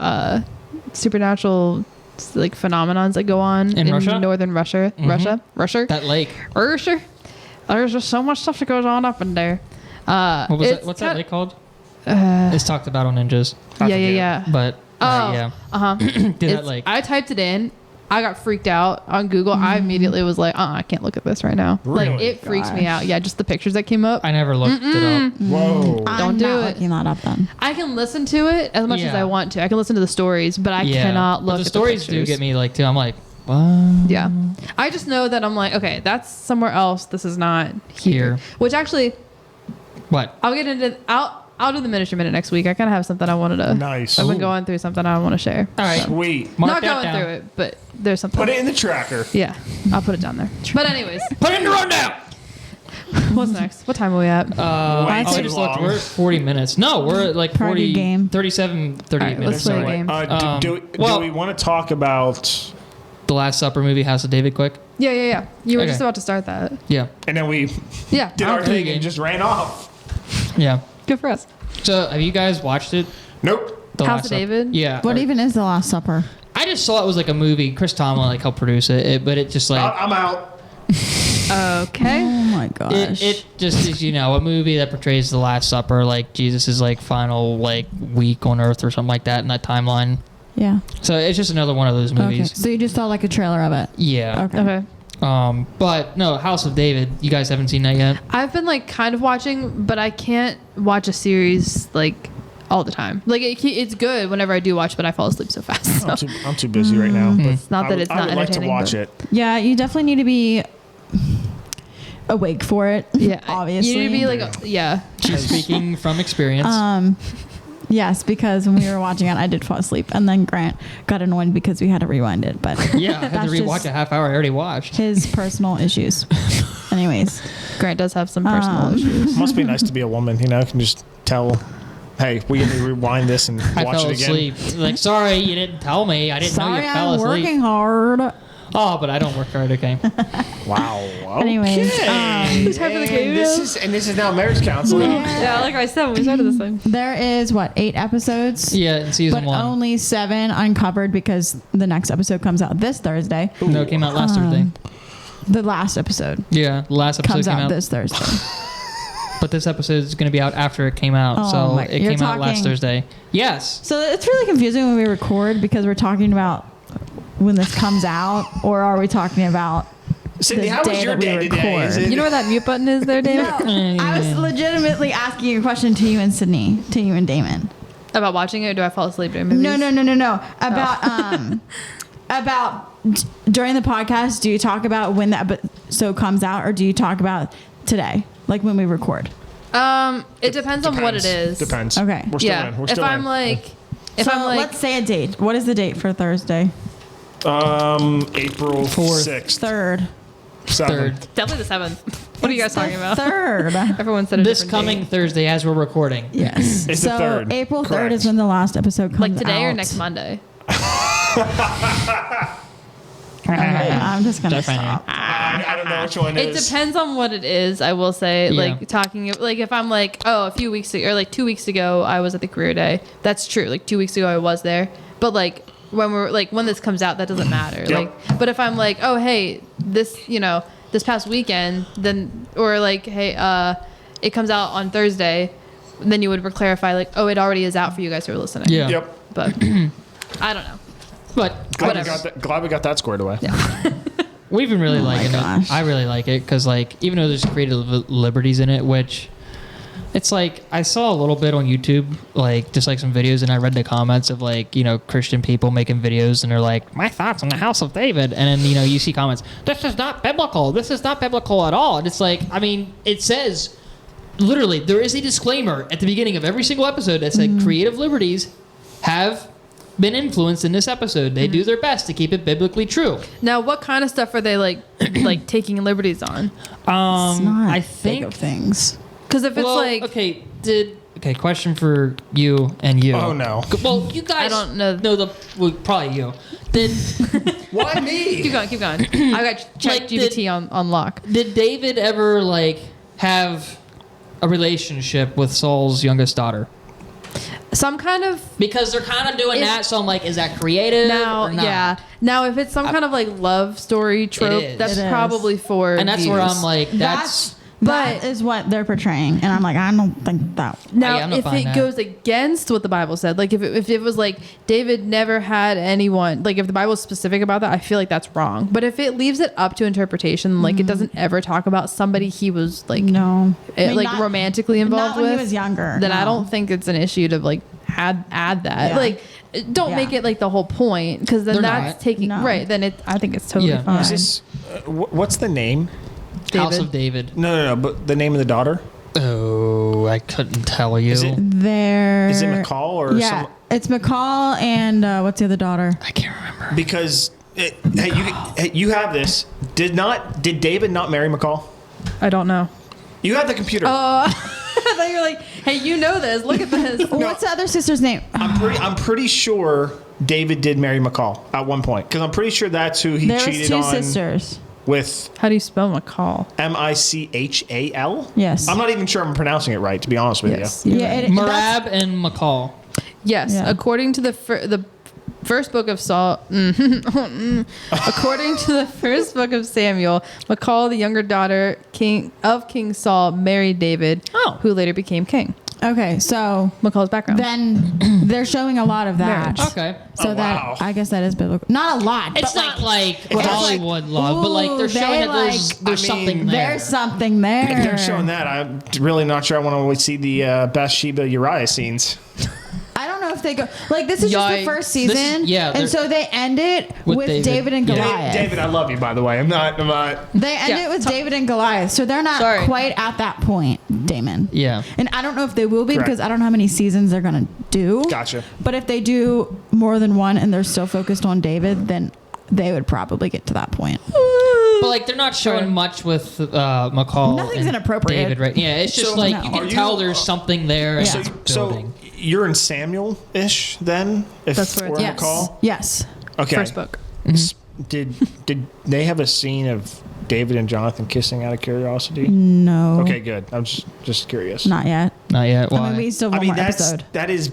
supernatural like phenomenons that go on In Russia? northern Russia. Russia. That lake. Russia. There's just so much stuff that goes on up in there. What was that? What's that lake called? It's talked about on Ninjas, Yeah. but Oh, yeah. Did that lake. I typed it in. I got freaked out on Google. I immediately was like, I can't look at this right now. Like, Really? it freaks me out. Yeah, just the pictures that came up. I never looked it up. Whoa. I'm Don't do not it. looking that up then. I can listen to it as much as Yeah. I want to. I can listen to the stories, but I Yeah. cannot look But at the stories do pictures. get me like too. I'm like, what? Yeah. I just know that I'm like, okay, that's somewhere else. This is not here. Here. Which actually, What? I'll get into. I'll do the Ministry Minute next week. I kind of have something I wanted to. Nice. I've been going through something I want to share. All right. Sweet. Mark Not that going down. through it, but there's something. Put it in the tracker. Yeah, I'll put it down there. But anyways, Put it in the rundown. what's next? What time are we at? Way I too just looked. long. We're at 40 minutes. No, we're at like Party 40, game. 37, 38 All right, minutes. let's play a Sorry. game. Do we want to talk about? The Last Supper movie, House of David, quick. Yeah. You were Okay. just about to start that. Yeah. And then we Yeah. did I'll our play thing the game. and just ran off. Yeah. Good for us. So, have you guys watched it? Nope. The House Last of Supper? David? Yeah. What even is The Last Supper? I just saw it was like a movie. Chris Tomlin like helped produce it, but it just like I'm out. Okay. Oh my gosh. it just is, a movie that portrays the Last Supper, like Jesus' like final like week on Earth or something like that in that timeline. Yeah. So it's just another one of those Okay. movies. So you just saw like a trailer of it. Yeah. Okay. Okay. But no, House of David. You guys haven't seen that yet. I've been like kind of watching, but I can't watch a series like all the time. Like it's good whenever I do watch, but I fall asleep so fast. So. I'm too busy right now. But It's not that it's not I would like to entertaining, watch but- it. Yeah, you definitely need to be awake for it. Yeah. Obviously. You need to be like, yeah. She's speaking from experience. Yes, because when we were watching it, I did fall asleep, and then Grant got annoyed because we had to rewind it. But yeah, I had to that's rewatch just a half hour I already watched. his personal issues. Anyways, Grant does have some personal issues. Must be nice to be a woman, can just tell hey, we can rewind this and I watch fell it again. asleep. Like, sorry, you didn't tell me. I didn't know Sorry, you fell I'm asleep. working hard. Oh, but I don't work hard. Okay. Wow. Anyways, Okay. It's time for the game. This is now marriage counseling. Yeah, like I said when we started this thing. there is 8 episodes? Yeah, in season But 1. only 7 uncovered because the next episode comes out this Thursday. No, it came out last Thursday. The last episode Yeah, the last episode comes came out out. this Thursday. But this episode is going to be out after it came out. Oh So my- it you're came out last talking- Thursday. Yes. So it's really confusing when we record because we're talking about when this comes out, or are we talking about Cindy, this how was day your that we day today? record? Is it- You know where that mute button is there, David? I was legitimately asking a question to you and Sydney, to you and Damon. About watching it, or do I fall asleep during movies? No. About during the podcast, do you talk about when the episode comes out, or do you talk about today, like when we record? It depends on what it is. Depends. Okay. We're still Yeah. in. We're If still I'm in. like, let's say a date. What is the date for Thursday? April 6th. Third. 7th. definitely the 7th. What are you guys talking about? Third. Everyone said a This different coming date. Thursday as we're recording. Yes. It's the so 3rd. April 3rd Correct. is when the last episode comes out. Like today or next Monday? Okay, I'm just gonna Definitely. stop. I don't know which one it It is. depends on what it is. I will say, Yeah. like talking, like if I'm like, oh, a few weeks ago, or like 2 weeks ago, I was at the career day. That's true. Like 2 weeks ago, I was there. But like when we're like when this comes out, that doesn't matter. Yep. Like, but if I'm like, oh, hey, this, this past weekend, then or like, hey, it comes out on Thursday, then you would clarify like, oh, it already is out for you guys who are listening. Yeah. Yep. But I don't know. But Whatever. Glad we got that squared away. we've been really liking gosh. it. I really like it because, like, even though there's creative liberties in it, which it's like I saw a little bit on YouTube, like just like some videos, and I read the comments of like Christian people making videos, and they're like, "My thoughts on the House of David," and then you see comments, "This is not biblical. This is not biblical at all." And it's like, I mean, it says literally there is a disclaimer at the beginning of every single episode that said creative liberties have been influenced in this episode. They do their best to keep it biblically true. Now, what kind of stuff are they like taking liberties on? It's not I big think of things. Because if it's well, like, okay, question for you and you. Oh, no. Well, you guys. I don't know. Probably you. Did Why me? keep going. I got Like, ChatGPT on lock. did David ever have a relationship with Saul's youngest daughter? Some kind of Because they're kind of doing If- that, so I'm like, is that creative now, or not? yeah. Now, if it's some kind of like love story trope, is. that's It is. And probably for that's views. where I'm like, That is what they're portraying, and I'm like, I don't think that. Now, Yeah, I'm not if fine it that. goes against what the Bible said, like if it was like David never had anyone, like if the Bible is specific about that, I feel like that's wrong. But if it leaves it up to interpretation, like it doesn't ever talk about somebody he was like No, like romantically involved not when with, he was younger. then no. I don't think it's an issue to like add that. Yeah. Like, don't make Yeah. it like the whole point, because then They're that's not. taking No. right. Then I think it's totally Yeah. fine. Is this, what's the name? House David. of David. No, but the name of the daughter? Oh, I couldn't tell you. Is it- There. Is it McCall or Yeah, some? it's McCall and what's the other daughter? I can't remember. Because you have this. Did David not marry McCall? I don't know. You have the computer. I thought you were like, hey, you know this. Look at this. What's the other sister's name? I'm pretty sure David did marry McCall at one point, because I'm pretty sure that's who he There was cheated two on sisters. with. How do you spell McCall? Michal. Yes. I'm not even sure I'm pronouncing it right, to be honest with Yes. you. Yeah, that's- Merab and McCall. Yes, Yeah. according to the first book of Saul. According to the first book of Samuel, Michal, the younger daughter King Saul, married David, who later became king. Okay, so Michal's background. then they're showing a lot of that. Marriage. Okay. So Oh, wow. I guess that is biblical. Not a lot. It's but not like it's Hollywood like, love, but like they're ooh, showing they that there's I mean, something there. there's something there. If they're showing that, I'm really not sure I want to see the Bathsheba Uriah scenes. I don't know if they go like this is just the Yikes. first This is- season, yeah, they're- and so they end it With with David. David and Yeah. Goliath. David, I love you, by the way. I'm not. They end Yeah. it with David and Goliath, so they're not Sorry. quite at that point, Damon. Yeah. And I don't know if they will be Correct. because I don't know how many seasons they're gonna do. Gotcha. But if they do more than one and they're still focused on David, then they would probably get to that point. But like they're not showing much with McCall. Nothing's and inappropriate. David, right? Yeah, it's just So, like no. you Are can you- tell there's something there. And Yeah. it's So building. you're in Samuel-ish then, if That's where we're it's on at. the call. Yes. Okay. First book. Did they have a scene of David and Jonathan kissing out of curiosity? No. Okay, good. I'm just curious. Not yet. Not yet. Why? I mean, we still have one more episode. that is.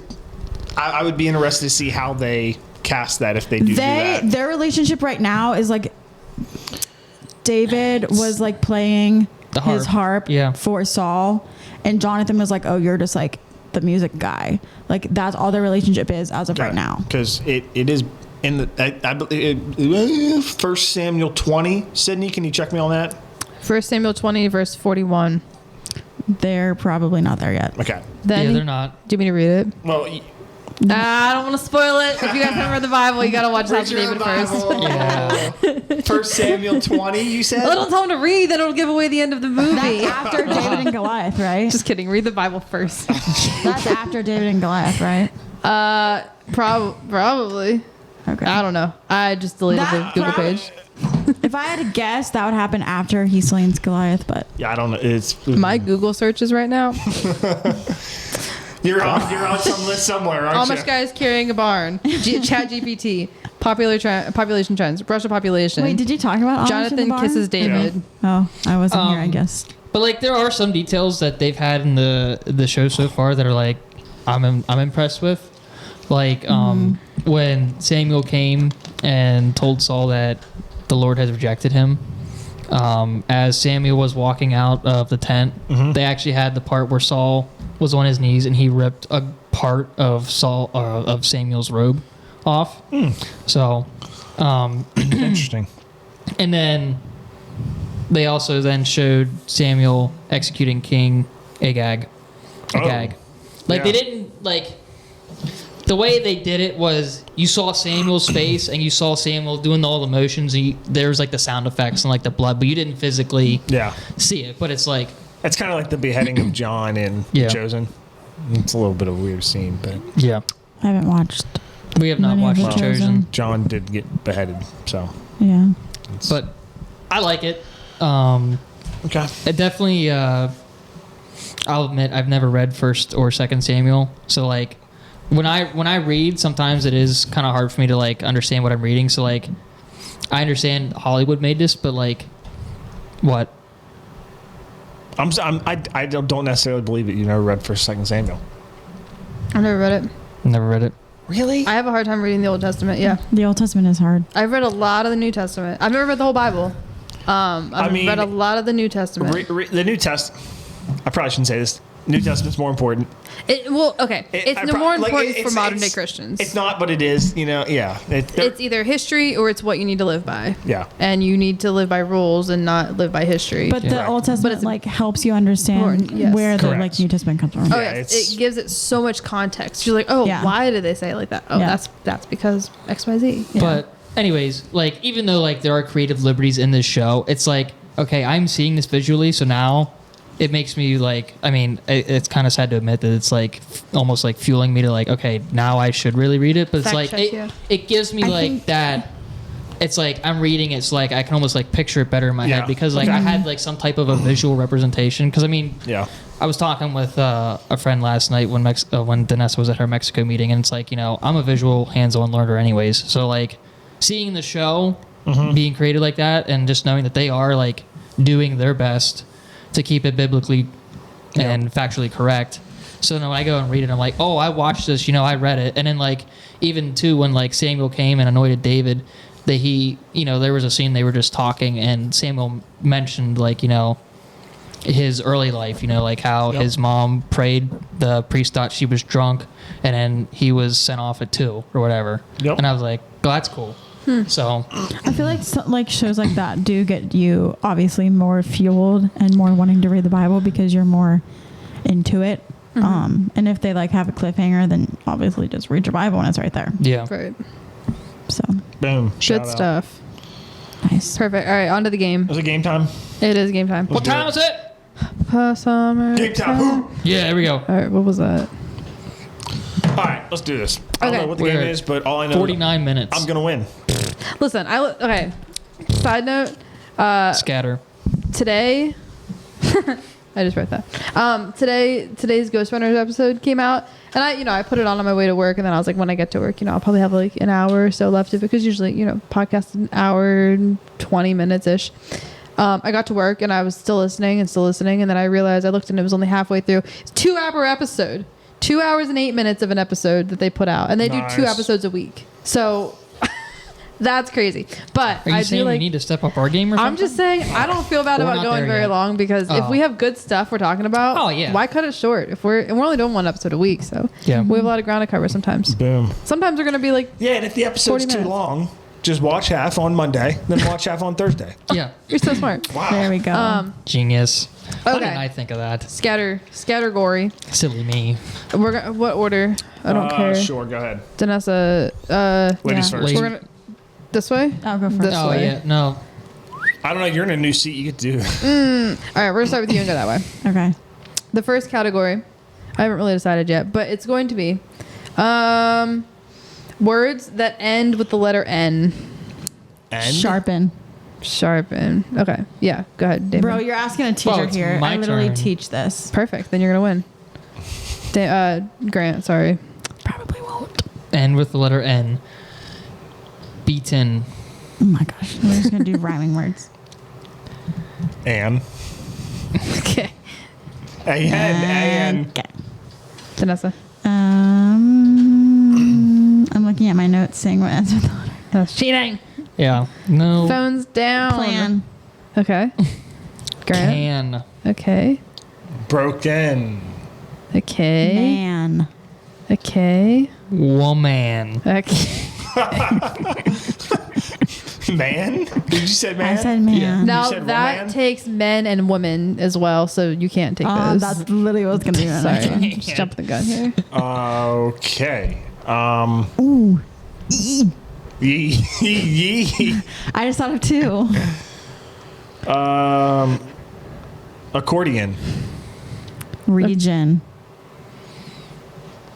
I would be interested to see how they cast that if they do that. Their relationship right now is like David was like playing his harp for Saul, and Jonathan was like, "Oh, you're just like the music guy." Like that's all their relationship is as of right now. Because it is in the I believe 1 Samuel 20. Sydney, can you check me on that? 1 Samuel 20, verse 41. They're probably not there yet. Okay. Then they're not. Do you mean to read it? Well, I don't want to spoil it. If you guys haven't read the Bible, you got to watch House of David first. Yeah. 1 Samuel 20, you said? Well, don't tell him to read. Then it'll give away the end of the movie. That's after David and Goliath, right? Just kidding. Read the Bible first. That's after David and Goliath, right? Probably. Okay. I don't know. I just deleted the Google page. If I had to guess, that would happen after he slains Goliath, but Yeah, I don't know. It's My Google searches right now. you're on some list somewhere, aren't you? Amish guys carrying a barn. Chat GPT. Population trends. Russia population. wait, did you talk about Amish in the Jonathan barn? kisses David. Oh, I wasn't here, I guess. But like, there are some details that they've had in the show so far that are like, I'm impressed with. Like when Samuel came and told Saul that the Lord has rejected him. As Samuel was walking out of the tent, they actually had the part where Saul was on his knees and he ripped a part of Samuel's robe off. So, Interesting. and then they also then showed Samuel executing King Agag. Like they didn't like. The way they did it was you saw Samuel's face and you saw Samuel doing all the motions. And there was like the sound effects and like the blood, but you didn't physically see it. But it's like It's kind of like the beheading of John in Chosen. It's a little bit of a weird scene, but yeah, I haven't watched. we have not Many of watched the Chosen, Chosen. John did get beheaded, so Yeah. but I like it. okay. It definitely. I'll admit I've never read 1st or 2nd Samuel, so like. When I read, sometimes it is kind of hard for me to like understand what I'm reading. So like, I understand Hollywood made this, but like, what? I don't necessarily believe it. You never read 1st, 2nd Samuel. I've never read it. Never read it. Really? I have a hard time reading the Old Testament. Yeah. The Old Testament is hard. I've read a lot of the New Testament. I've never read the whole Bible. I've read a lot of the New Testament. The New Testament. I probably shouldn't say this. New Testament's more important. It's more important for modern day Christians. It's not, but it is. You know, yeah. It's either history or it's what you need to live by. Yeah. And you need to live by rules and not live by history. But the Old Testament like helps you understand where the like New Testament comes from. Oh yeah, it gives it so much context. You're like, oh, why did they say it like that? Oh, that's because X, Y, Z. Yeah. But anyways, like even though like there are creative liberties in this show, it's like okay, I'm seeing this visually, so now. It makes me like, I mean, it's kind of sad to admit that it's like almost like fueling me to like, okay, now I should really read it. But it's like, it gives me like that. It's like I'm reading it, so like I can almost like picture it better in my head because like I had like some type of a visual representation. Because I mean, I was talking with a friend last night when Danessa was at her Mexico meeting, and it's like, you know, I'm a visual hands-on learner anyways. So like seeing the show being created like that and just knowing that they are like doing their best to keep it biblically and factually correct. So then when I go and read it, I'm like, oh, I watched this, you know, I read it. And then like, even too, when like Samuel came and anointed David, that he, you know, there was a scene they were just talking and Samuel mentioned like, you know, his early life, you know, like how his mom prayed, the priest thought she was drunk and then he was sent off at 2 or whatever. And I was like, oh, that's cool. So I feel like shows like that do get you obviously more fueled and more wanting to read the Bible because you're more into it. And if they like have a cliffhanger, then obviously just read your Bible and it's right there. Yeah. Right. So boom. Good stuff. Nice. Perfect. All right, on to the game. Is it game time? It is game time. What time is it? Summer. Game time. Yeah, there we go. All right, what was that? All right, let's do this. I don't know what the game is, but all I know 49 minutes. I'm going to win. Listen, okay. Side note. Scatter. Today, I just wrote that. Today's Ghost Runners episode came out, and I put it on my way to work, and then I was like, when I get to work, I'll probably have like an hour or so left of it, because usually, podcast an hour and 20 minutes ish. I got to work and I was still listening, and then I realized, I looked and it was only halfway through. It's a 2-hour episode, 2 hours and 8 minutes of an episode that they put out, and they do 2 episodes a week. So that's crazy. But Are you I saying do we need to step up our game or something? I'm just saying, I don't feel bad We're about not going there very yet. long, because if Oh. we have good stuff we're talking about, Oh, yeah. why cut it short? If we're only doing 1 episode a week, so Yeah. we have a lot of ground to cover sometimes. Boom. Sometimes we're gonna be like, Yeah, and if the episode's 40 too minutes. long, just watch half on Monday, then watch half on Thursday. Yeah. you're so smart. Wow. There we go. Genius. Why Okay. didn't I think of that? Scatter gory. Silly me. What order? I don't care. Sure, go ahead. Danessa, Ladies Yeah. first. Ladies- we're gonna this way. I'll go first. This Oh, way. yeah. No. I don't know. You're in a new seat. You get to do it. All right, we're gonna start with you and go that way. Okay. The first category, I haven't really decided yet, but it's going to be words that end with the letter N. And Sharpen. Sharpen. Okay. Yeah. Go ahead, David. Bro, you're asking a teacher it's here. my I literally turn. teach this. Perfect. Then you're gonna win. Grant. Sorry. Probably won't. And with the letter N. Beaten. Oh my gosh. We're just going to do rhyming words. and Okay. and Okay. Danessa. I'm looking at my notes saying what ends with the letter. That's cheating. Yeah. No. Phones down. Plan. Okay. Grant. Can. Okay. broken. Okay. Man. Okay. Woman. Okay. Man? Did you say man? I said man. Yeah. Now said that woman? takes men and women as well, so you can't take Oh, those. that's literally what's going to be my next one. Sorry, just jumping the gun here. Okay. Ooh. Yee. I just thought of 2. Accordion. Region.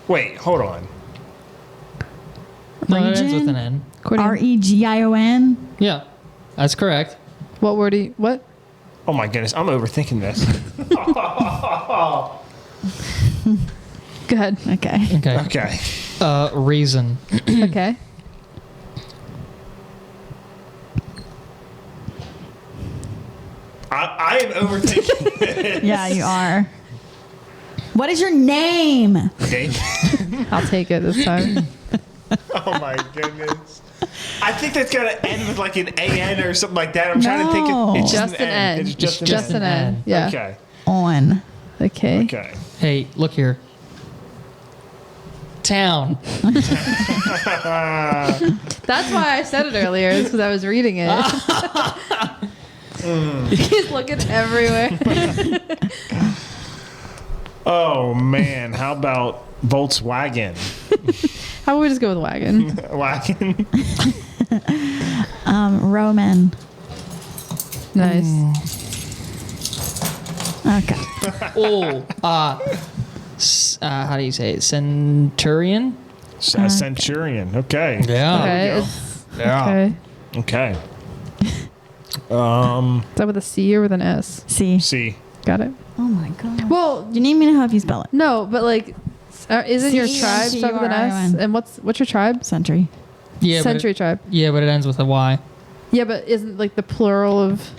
Wait, hold on. No, it ends with Region? an N. Accordion. Region. Yeah. That's correct. What word do you? What? Oh my goodness, I'm overthinking this. Go ahead. Okay. Okay. Okay. Reason. Okay. I am overthinking this. Yeah, you are. What is your name? Okay. I'll take it this time. Oh my goodness. I think that's gotta end with like an AN or something like that. I'm trying to think. No. It's Just an N. It's just, Just an N. Yeah. Okay. On. Okay. Okay. Hey, look here. Town. That's why I said it earlier. It's because I was reading it. He's looking everywhere. Oh man, how about Volkswagen? How about we just go with wagon? Wagon. Roman. Nice. Okay. Oh, how do you say it? Centurion? Centurion. Okay. Yeah. Okay. go. It's, Yeah. okay. Okay. Is that with a C or with an S? C. See. Got it. Oh my god. Well, Do you need me to help you spell it? no, but like, isn't your tribe start with an S? C-E-N-T-U-R-I-O-N. And what's your tribe? Century. Yeah, Century tribe. But it ends with a Y. Yeah, but isn't like the plural of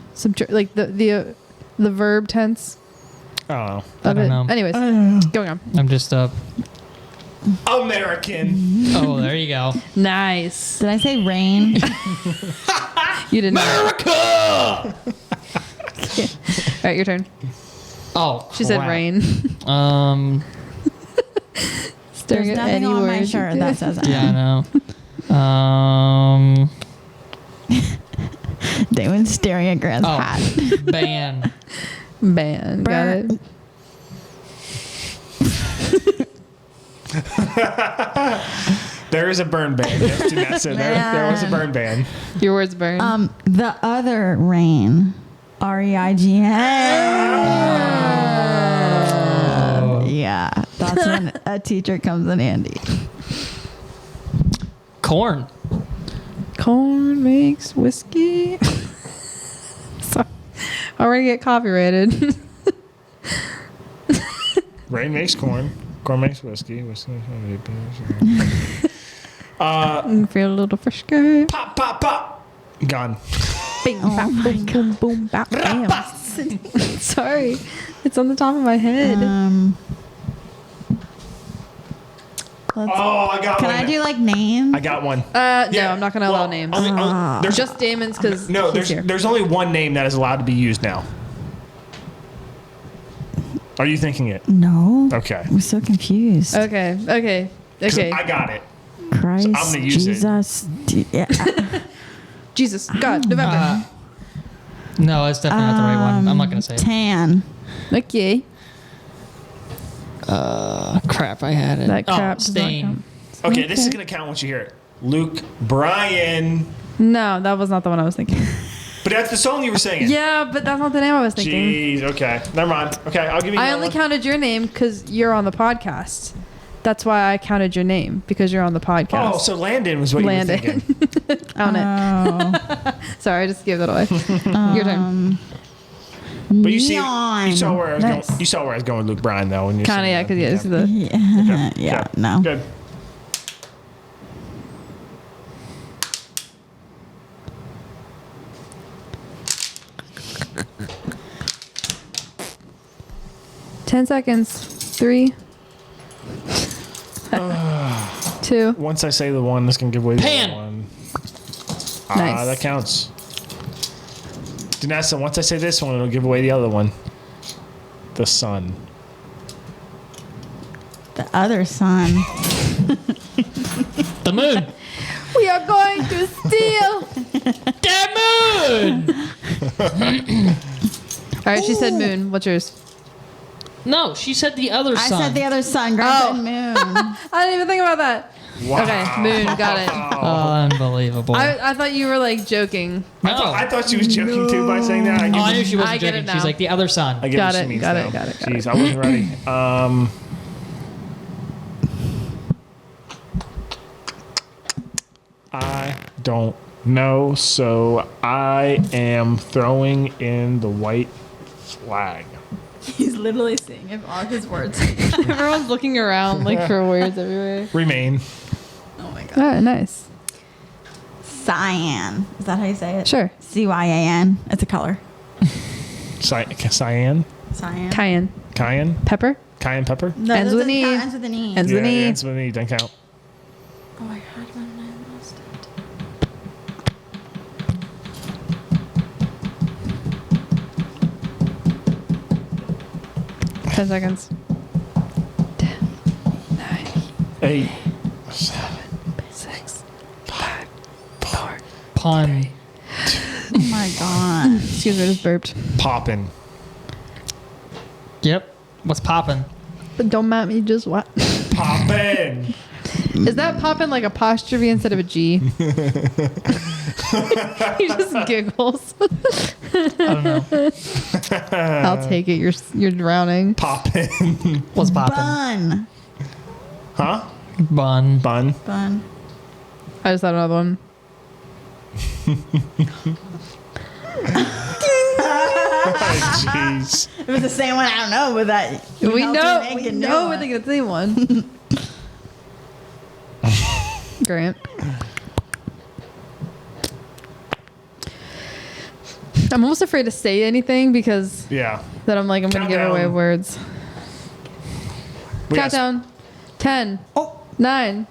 like the verb tense Oh. of I don't it? know. Anyways, going on. I'm just American. Oh, there you go. Nice. Did I say rain? You didn't. America. All right, your turn. Oh, She said crap. rain. Staring There's at nothing any on my word. shirt that says N. Yeah, I know. Damon's staring at Grant's hat. Ban. Ban. Got Burn. it. There is a burn ban. Yes, Janessa, there was a burn ban. Your words burn. The other rain. Reign. Yeah, that's when a teacher comes in handy. Corn. Corn makes whiskey. Sorry. Already get copyrighted. Rain makes corn. Corn makes whiskey. Whiskey makes Feel a little frisky. pop, pop, pop. Gone. Bing, bap, boom, boom, boom, bap, bam. Sorry. It's on the top of my head. I got Can one. I do like names? I got one. No, I'm not going to allow Well, names. there's Just Damon's because no. he's here. There's only one name that is allowed to be used now. Are you thinking it? No. Okay. I'm so confused. Okay. 'Cause I got it. Christ, I'm gonna use it. Jesus. Yeah. Jesus, God, November. No, it's definitely not the right one. I'm not gonna say it. Tan. Okay. Crap, I had it. That crap Oh, does not Stain. count. Okay, this is gonna count once you hear it. Luke Bryan. No, that was not the one I was thinking. But that's the song you were singing. Yeah, but that's not the name I was thinking. Jeez. Okay. Never mind. Okay, I'll give you. I another only one. counted your name because you're on the podcast. That's why I counted your name because you're on the podcast. Oh, so Landon was what Landon. you were thinking. Own it. Oh. Sorry, I just gave that away. Your turn. But you Neon. saw where I was Nice. going. You saw where I was going with Luke Bryan though. When you Kind of, yeah, said because that. yeah, this is the Yeah. Okay. No. Good. $10 seconds. 3, 2. Once I say the one, this can give away the Pan. other one. Nice. That counts. Danessa, once I say this one, it'll give away the other one. The sun. The other son. The moon. We are going to steal. The moon. All right, she said moon. What's yours? No, she said the other I sun. said the other son. Grandpa Oh. and Moon. I didn't even think about that. Wow. Okay, moon. Got it. Oh, unbelievable. I thought you were like joking. no. I thought she was joking too by saying that. I knew she I wasn't get joking. it She's now. like the other sun. I get Got what it, she means got now. it, got it, got Jeez, it. I wasn't ready. I don't know, so I am throwing in the white flag. He's literally saying all his words. Everyone's looking around like for words everywhere. Remain. Oh my god. All right, nice. Cyan. Is that how you say it? Sure. CYAN. It's a color. Cyan? Cyan. Cayenne. Cayenne? Pepper. Cayenne pepper? No, Ends that with an doesn't E. count. Ends with an E. Ends with an E. Ends with an E. Doesn't count. Oh my god, when I lost it. 10 seconds. 10, 9, 8. 6, 5, 4. Pun. Oh my god. Excuse me, I just burped. Poppin'. Yep. What's poppin'? But don't map me, just what? Poppin'. Is that popping like apostrophe instead of a G? He just giggles. I don't know. I'll take it. You're drowning. Poppin'. What's poppin'? Bun. Huh? Bun. Bun. Bun. I just thought another one. Jeez. If it's the same one, I don't know, but that. We helped know. me make We a new know we're one. thinking the same one. Grant. I'm almost afraid to say anything because Yeah. then I'm like I'm gonna give away Countdown. words. We got- Countdown. 10, 9,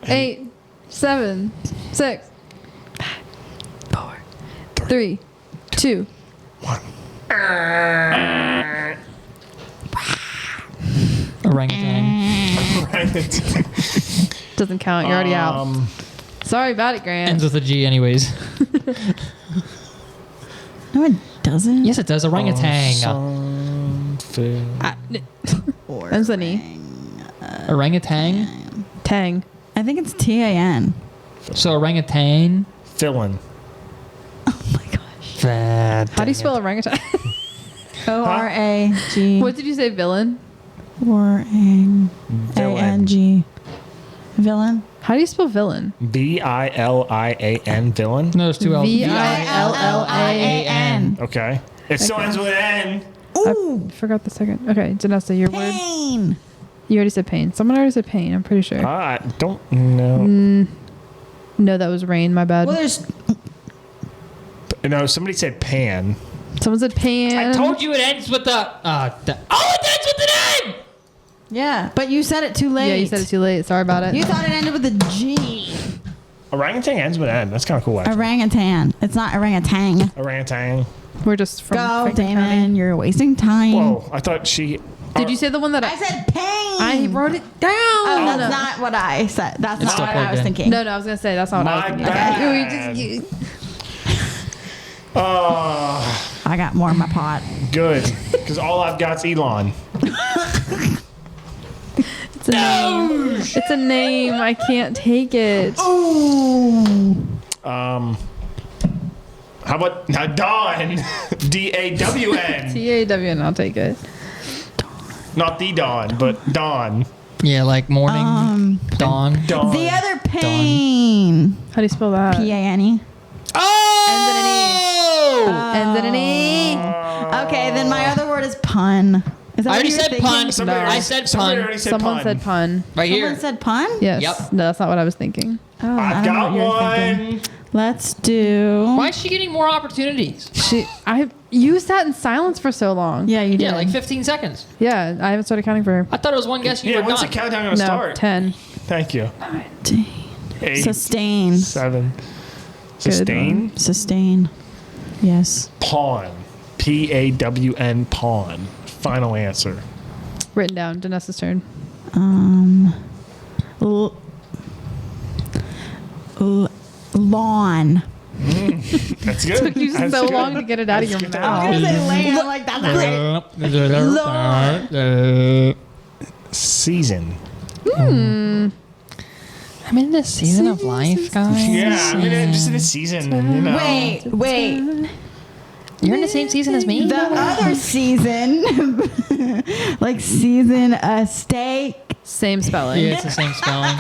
8, 7, 6, 5, 4, 3, 2. Orangutan. Doesn't count. You're already out. Sorry about it, Grant. Ends with a G, anyways. No, it doesn't. Yes, it does. Orangutan. Something. Or Ends with an E. Orangutan. Tang. I think it's TAN. So orangutan. Filling. Oh my gosh. How do you spell orangutan? ORAG. What did you say, villain? ANG. Villain. How do you spell villain? VILIAN. Villain. No, there's two L's. VILLAN. Okay. It still ends with an N. Ooh, I forgot the second. Okay, Janessa, your word. pain. You already said pain. Someone already said pain. I'm pretty sure. I don't know. No, that was rain. My bad. Well, there's No, somebody said pan. Someone said pain. I told you it ends with the. It ends with the name. yeah, but you said it too late. Yeah, you said it too late. Sorry about it. You thought it ended with a G. Orangutan ends with N. That's kind of cool, actually. Orangutan. It's not orangutan. Orangutan. We're just from Go, Franklin Damon. County. You're wasting time. Whoa, I thought she... Did you say the one that I said pain. I wrote it down? Oh, no, that's no. not what I said. That's It's not still what I was plugged in. thinking. No, I was gonna say that's not what I was My thinking. bad. Okay. I got more in my pot. Good. Because all I've got's Elon. It's a name. It's a name. I can't take it. How about now Dawn? D-A-W-N. TAWN. I'll take it. Not the Dawn, but Dawn. Yeah, like morning, dawn. Dawn. The other pain. How do you spell that? P-A-N-E. Oh! Ends in an E. Okay, then my other word is pun. Is that I what already you were said thinking? pun. Somebody I already- said somebody pun. already said Someone pun. said pun. Right Someone here. said pun? Yes. Yep. No, that's not what I was thinking. Oh, I I've don't know got what you're thinking. one. Let's do... Why is she getting more opportunities? I used that in silence for so long. Yeah, you did. Yeah, like 15 seconds. Yeah, I haven't started counting for her. I thought it was one guess you Yeah, were when's the done. countdown going to No, start? 10. Thank you. 8, Sustain. 7. Sustain. Sustain. Yes. Pawn. P-A-W-N. Pawn. Final answer. Written down. Janessa's turn. Lawn. That's good. Took you That's so good. long to get it out of That's your good. mouth. Like that's Season. I'm in this season of life, guys. Yeah, I mean, I'm just in a season, you know. Wait. You're in the same season as me? The other season, like season a steak. Same spelling. Yeah, it's the same spelling.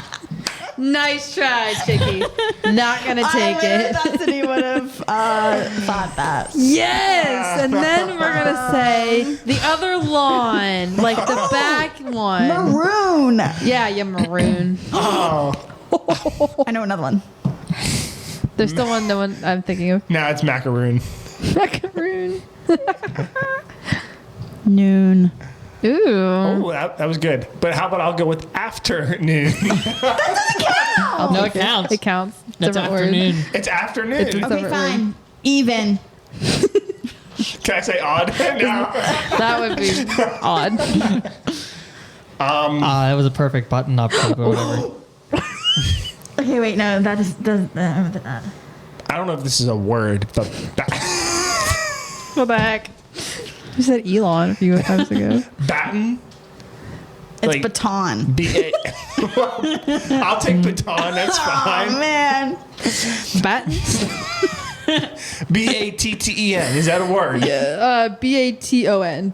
Nice try, Chicky. Not gonna take it. That's what he would have thought that. Yes, and then we're gonna say the other lawn, like the back one. Maroon. Yeah, yeah, maroon. Oh, I know another one. There's still one. The one I'm thinking of. now it's macaroon. Macaroon. Noon. Ooh. Oh, that was good. But how about I'll go with afternoon? No, it counts. It counts. That's Different word. afternoon. It's afternoon. It's a- Okay, Separate fine. Even. Can I say odd? No. That would be odd. That was a perfect button up clip or whatever. Okay, wait, no, that is does. I don't know if this is a word, but Go back. You said Elon a few times ago. baton. It's Like- baton. B-A- I'll take baton. That's Oh fine. man. Battens? B-A-T-T-E-N. Is that a word? Baton. Baton.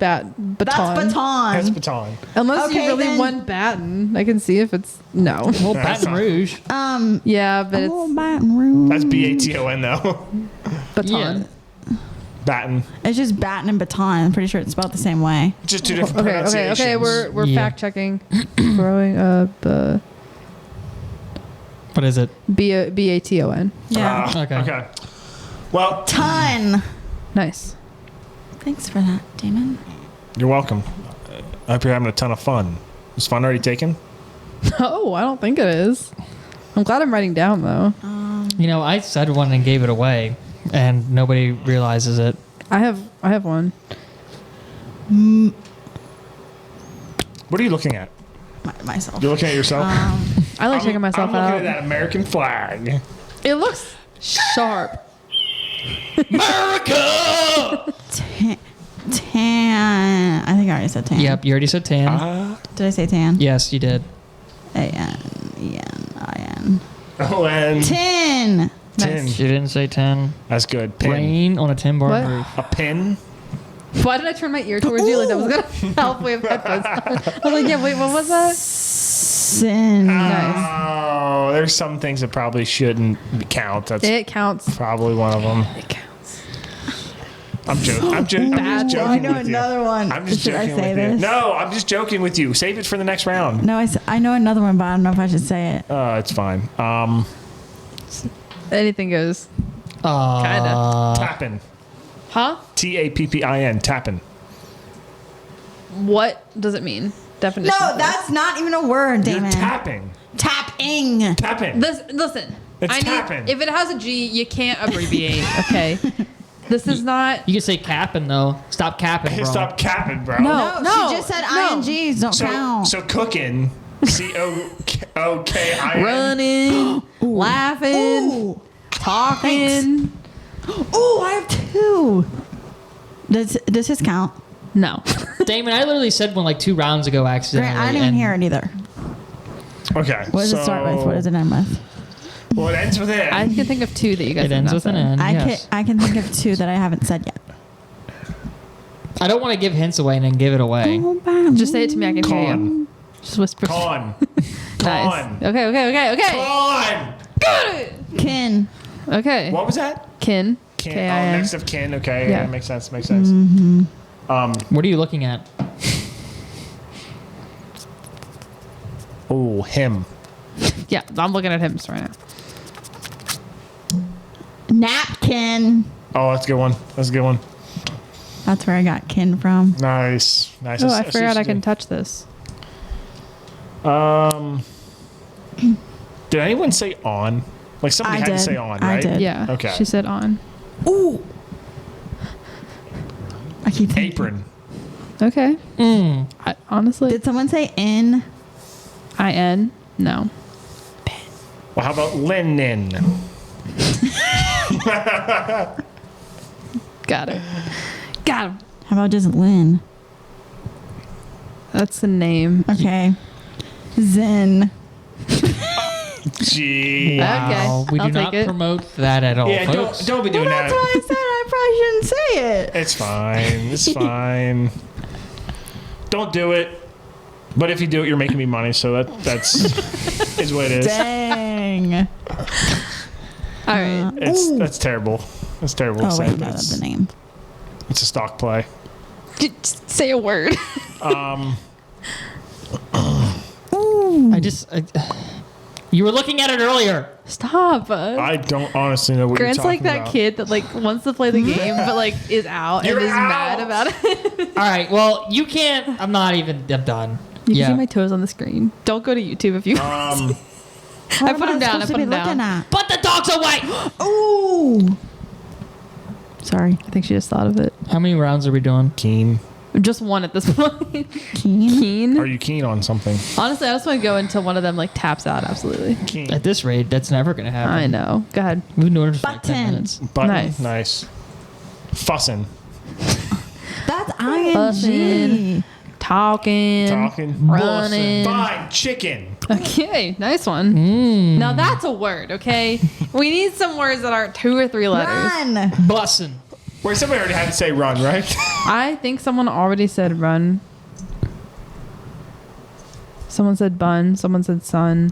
That's baton. That's baton. Unless you Okay, really then- want Baton. I can see if it's no. Well, That's Baton not- Rouge. Yeah, but Oh, it's Baton Rouge. That's B-A-T-O-N though. baton. Baton. It's just baton and baton. I'm pretty sure it's spelled the same way. Just two different Okay, pronunciations. okay. We're Yeah. fact checking. Growing up. What is it? Baton. Yeah. Okay. Okay. Well, Ton. Nice. Thanks for that, Damon. you're welcome. I hope you're having a ton of fun. Is fun already taken? Oh, I don't think it is. I'm glad I'm writing down though. You know, I said one and gave it away, and nobody realizes it. I have one. What are you looking at? Myself. You're looking at yourself? I like checking myself I'm looking out. at that American flag. It looks sharp. America! Tan. I think I already said tan. Yep, you already said tan. Did I say tan? Yes, you did. A-N-E-N-I-N. Oh, and Tin. tin. She didn't say 10. That's good. Pin. Rain on a 10-bar What? roof. A pin? Why did I turn my ear towards you like that was gonna help with headphones? I was like, yeah, wait, what was that? Sin. Nice. Oh, there's some things that probably shouldn't count. That's It counts. probably one of them. It counts. I'm joking. I'm just Bad joking I know with you. another one. I'm just Should I joking say with you. this? No, I'm just joking with you. Save it for the next round. No, I know another one, but I don't know if I should say it. It's fine. Anything goes. Kinda. Tappin. Huh? Tappin. Tappin. What does it mean? Definition. No, that's not even a word, You're Damon. tapping. Tapping. Tapping. Listen. It's tapping. If it has a G, you can't abbreviate. Okay. This is not. You can say capping though. Stop capping, bro. Stop capping, bro. No. She just said INGs don't count. So cooking. COOKIN. Running, laughing, Ooh. talking. Ooh, I have two. Does this count? No. Damon, I literally said one like 2 rounds ago accidentally. Grant, I didn't even and hear it either. Okay. What does it start with? What does it end with? Well, it ends with N. I can think of 2 that you guys It have ends not with an said. N. Yes. I can think of 2 that I haven't said yet. I don't want to give hints away and then give it away. Just say it to me. I can hear you. Con. Just whisper. Con. Nice. Con. Okay. Con. Got it. Kin. Okay. What was that? Kin. Kin. K-I-N. Oh, next of kin. Okay. Yeah. Yeah, makes sense. What are you looking at? Oh, him. Yeah, I'm looking at him right now. Napkin. Oh, that's a good one. That's a good one. That's where I got kin from. Nice. Oh, I forgot I can touch this. Did anyone say on? Like somebody I had to did. say on, I right? did. Yeah. Okay. She said on. Ooh. I keep thinking. Apron. Okay. Honestly, Did someone say in? I-N? No. Well, how about linen? Got it. Got him. How about just Lynn? That's the name. Okay. Zen. Gee. Wow, we I'll do take not it. promote that at all, Yeah, folks. don't be doing That's that. why I said I probably shouldn't say it. It's fine. It's fine. Don't do it. But if you do it, you're making me money, so that's is what it is. Dang. All right. That's terrible. That's terrible. Oh, to say, wait, but no, that's it's, the name. it's a stock play. Just say a word. You were looking at it earlier. Stop. I don't honestly know what Grant's you're like talking that about. kid that like wants to play the game but like is out You're and is out. mad about it. All right. Well, you can't. I'm not even. I'm done. You yeah. can see my toes on the screen. Don't go to YouTube if you. Um, I put him down. I put him down. Put the dogs away. Ooh. Sorry. I think she just thought of it. How many rounds are we doing? keen. Just one at this point. Keen. Keen. Are you keen on something? Honestly, I just want to go until one of them like taps out. Absolutely. Keen. At this rate, that's never gonna happen. I know. Go ahead. We've been doing it for like 10 Button. minutes. Button. Nice. Nice. Fussin'. That's Fussing. ING. Talking. Talking. Running. Fine. Chicken. Okay, nice one. Now that's a word, okay? We need some words that aren't 2 or 3 letters. Run. Bussin'. Wait, somebody already had to say run, right? I think someone already said run. Someone said bun. Someone said sun.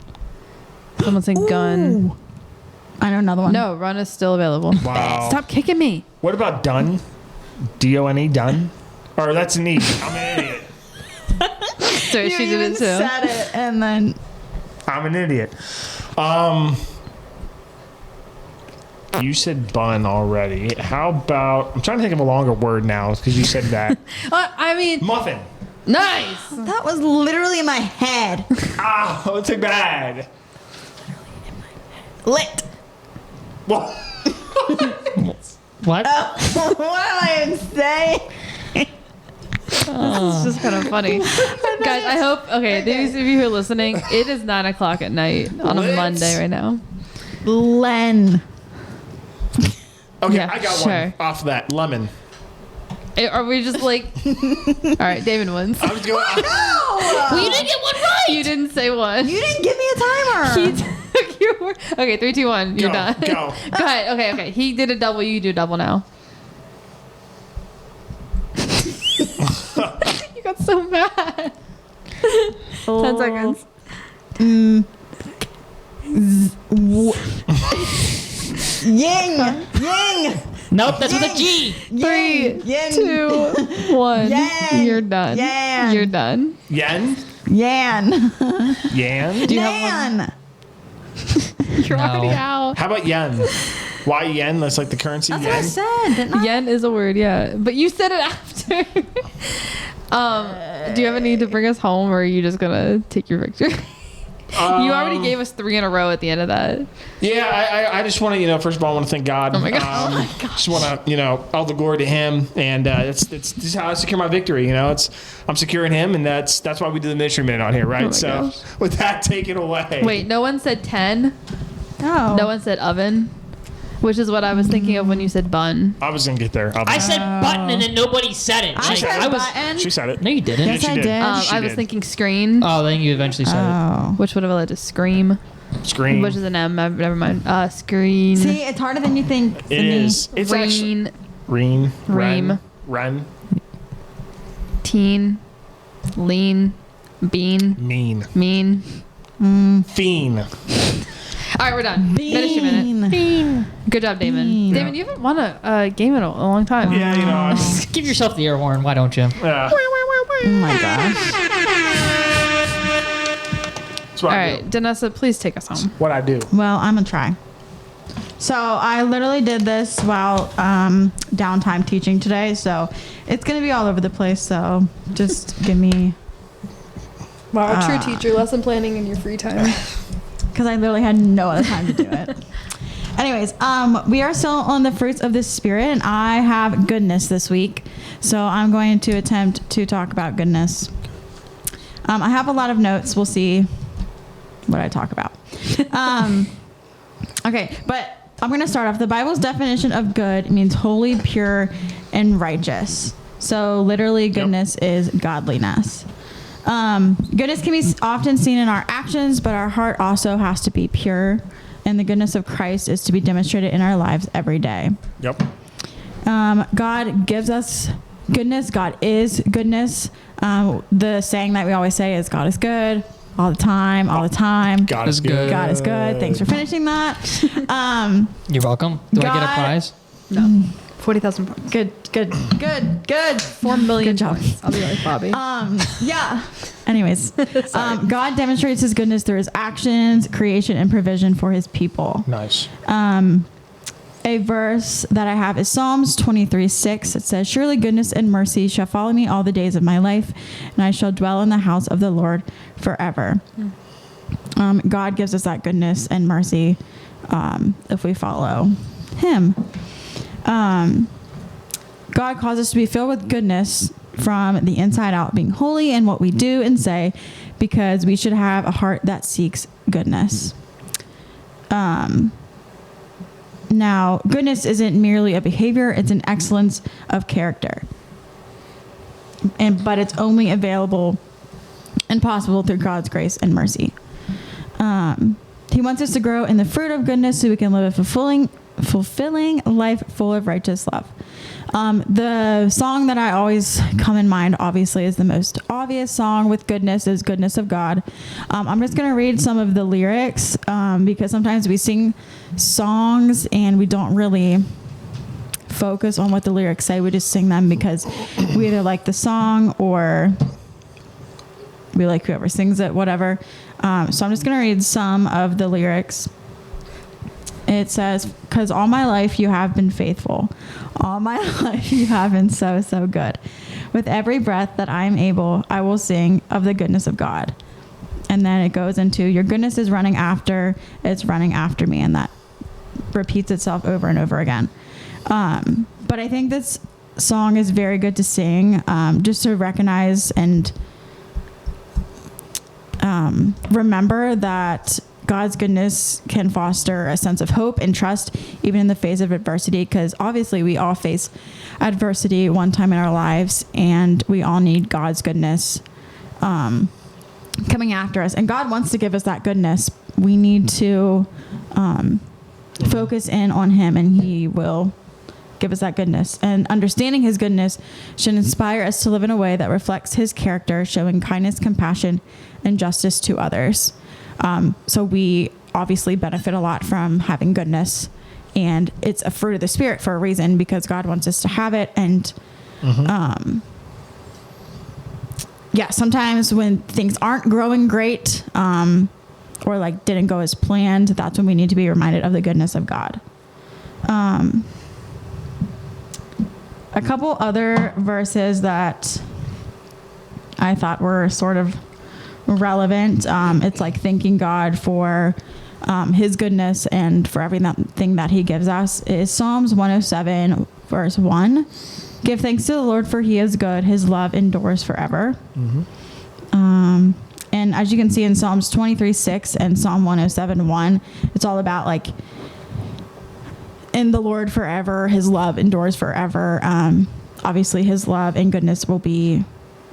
Someone said gun. Ooh. I know another one. No, run is still available. Wow. Stop kicking me. What about done? D-O-N-E, done? Or that's an E. I'm an idiot. So You she did even it too. said it and then I'm an idiot. You said bun already. How about... I'm trying to think of a longer word now because you said that. I mean, Muffin. nice. that was literally in my head. Ah, it's a bad. Lit. Well, What? What am I even saying? It's just kind of funny. Guys, I hope, these of you who are listening, it is 9 o'clock at night on a Lit. Monday right now. Len. okay, Yeah, I got sure. one off that. Lemon. Are we just like, all right, David wins. I was going... Well, you didn't get one right. You didn't say one. You didn't give me a timer. He took your word. Okay, 3, 2, 1. You're Go, done. go. Go ahead. Okay. He did a double. You do a double now. You got so mad. 10 seconds. Ying. Ying. Nope, that's with a G. 3, Yin. 2, 1. Yang. You're done. Yan. You're done. Yen? Yan. Yan? Do you have one? Yan. You're No. already out. How about yen? Why yen? That's like the currency That's what I yen. said, didn't I? Yen is a word, yeah. But you said it after. Do you have a need to bring us home, or are you just gonna take your victory? You already gave us 3 in a row at the end of that. Yeah, I just want to, first of all, I want to thank God. Oh my God. Oh my Just want to, all the glory to Him, and it's just how I secure my victory. I'm securing Him, and that's why we do the ministry minute on here, right? Oh my So gosh. with that, take it away. Wait, no one said 10. Oh. No one said oven, which is what I was thinking of when you said bun. I was gonna get there. I said button and then nobody said it. I Like, said was. button. She said it. No, you didn't. Yes, she I did. did. She I was did. thinking screen, Oh, then you eventually said it. Oh. which would have led to scream, Screen. which is an M. Never mind. Screen. See, it's harder than you think. It Sydney. is. It's actually Reen. Reen. Ream. Ren. Teen. Lean. Bean. Mean. Mean. Fiend. All right, we're done. Ministry minute. Bean. Good job, Damon. Bean. Damon, you haven't won a game in a long time. Yeah, Give yourself the air horn. Why don't you? yeah. Oh my gosh. That's what All I right, do. Danessa, please take us home. What I do. Well, I'm gonna try. So I literally did this while downtime teaching today, so it's gonna be all over the place. So just give me, Wow, true teacher, lesson planning in your free time. because I literally had no other time to do it. Anyways, we are still on the fruits of the Spirit, and I have goodness this week. So I'm going to attempt to talk about goodness. I have a lot of notes. We'll see what I talk about. Okay, but I'm going to start off. The Bible's definition of good means holy, pure, and righteous. So literally, goodness is godliness. Goodness can be often seen in our actions, but our heart also has to be pure. And the goodness of Christ is to be demonstrated in our lives every day. Yep. God gives us goodness. God is goodness. The saying that we always say is God is good all the time, all the time. God is good. God is good. Thanks for finishing that. You're welcome. Do I get a God- prize? No. 40,000 points. Good. 4 million Good job. points. I'll be like Bobby. Yeah. Anyways, God demonstrates his goodness through his actions, creation, and provision for his people. Nice. A verse that I have is Psalms 23:6. It says, "Surely goodness and mercy shall follow me all the days of my life, and I shall dwell in the house of the Lord forever." God gives us that goodness and mercy if we follow him. God calls us to be filled with goodness from the inside out, being holy in what we do and say, because we should have a heart that seeks goodness. Now, goodness isn't merely a behavior, it's an excellence of character. But it's only available and possible through God's grace and mercy. He wants us to grow in the fruit of goodness so we can live a fulfilling life full of righteous love. The song that I always come in mind, obviously, is the most obvious song with goodness is Goodness of God. I'm just going to read some of the lyrics because sometimes we sing songs and we don't really focus on what the lyrics say. We just sing them because we either like the song or we like whoever sings it, whatever. So I'm just going to read some of the lyrics. It says, "'Cause all my life you have been faithful. All my life you have been so, so good. With every breath that I am able, I will sing of the goodness of God." And then it goes into, "Your goodness is running after, it's running after me." And that repeats itself over and over again. But I think this song is very good to sing, just to recognize and remember that God's goodness can foster a sense of hope and trust even in the face of adversity, because obviously we all face adversity one time in our lives and we all need God's goodness coming after us. And God wants to give us that goodness. We need to focus in on him and he will give us that goodness. And understanding his goodness should inspire us to live in a way that reflects his character, showing kindness, compassion, and justice to others. So we obviously benefit a lot from having goodness and it's a fruit of the Spirit for a reason, because God wants us to have it. And sometimes when things aren't growing great, or like didn't go as planned, that's when we need to be reminded of the goodness of God. A couple other verses that I thought were sort of relevant. It's like thanking God for his goodness and for everything that he gives us is Psalms 107 verse 1. Give thanks to the Lord, for he is good. His love endures forever. And as you can see in Psalms 23:6 and Psalm 107:1, it's all about like in the Lord forever, his love endures forever. Obviously his love and goodness will be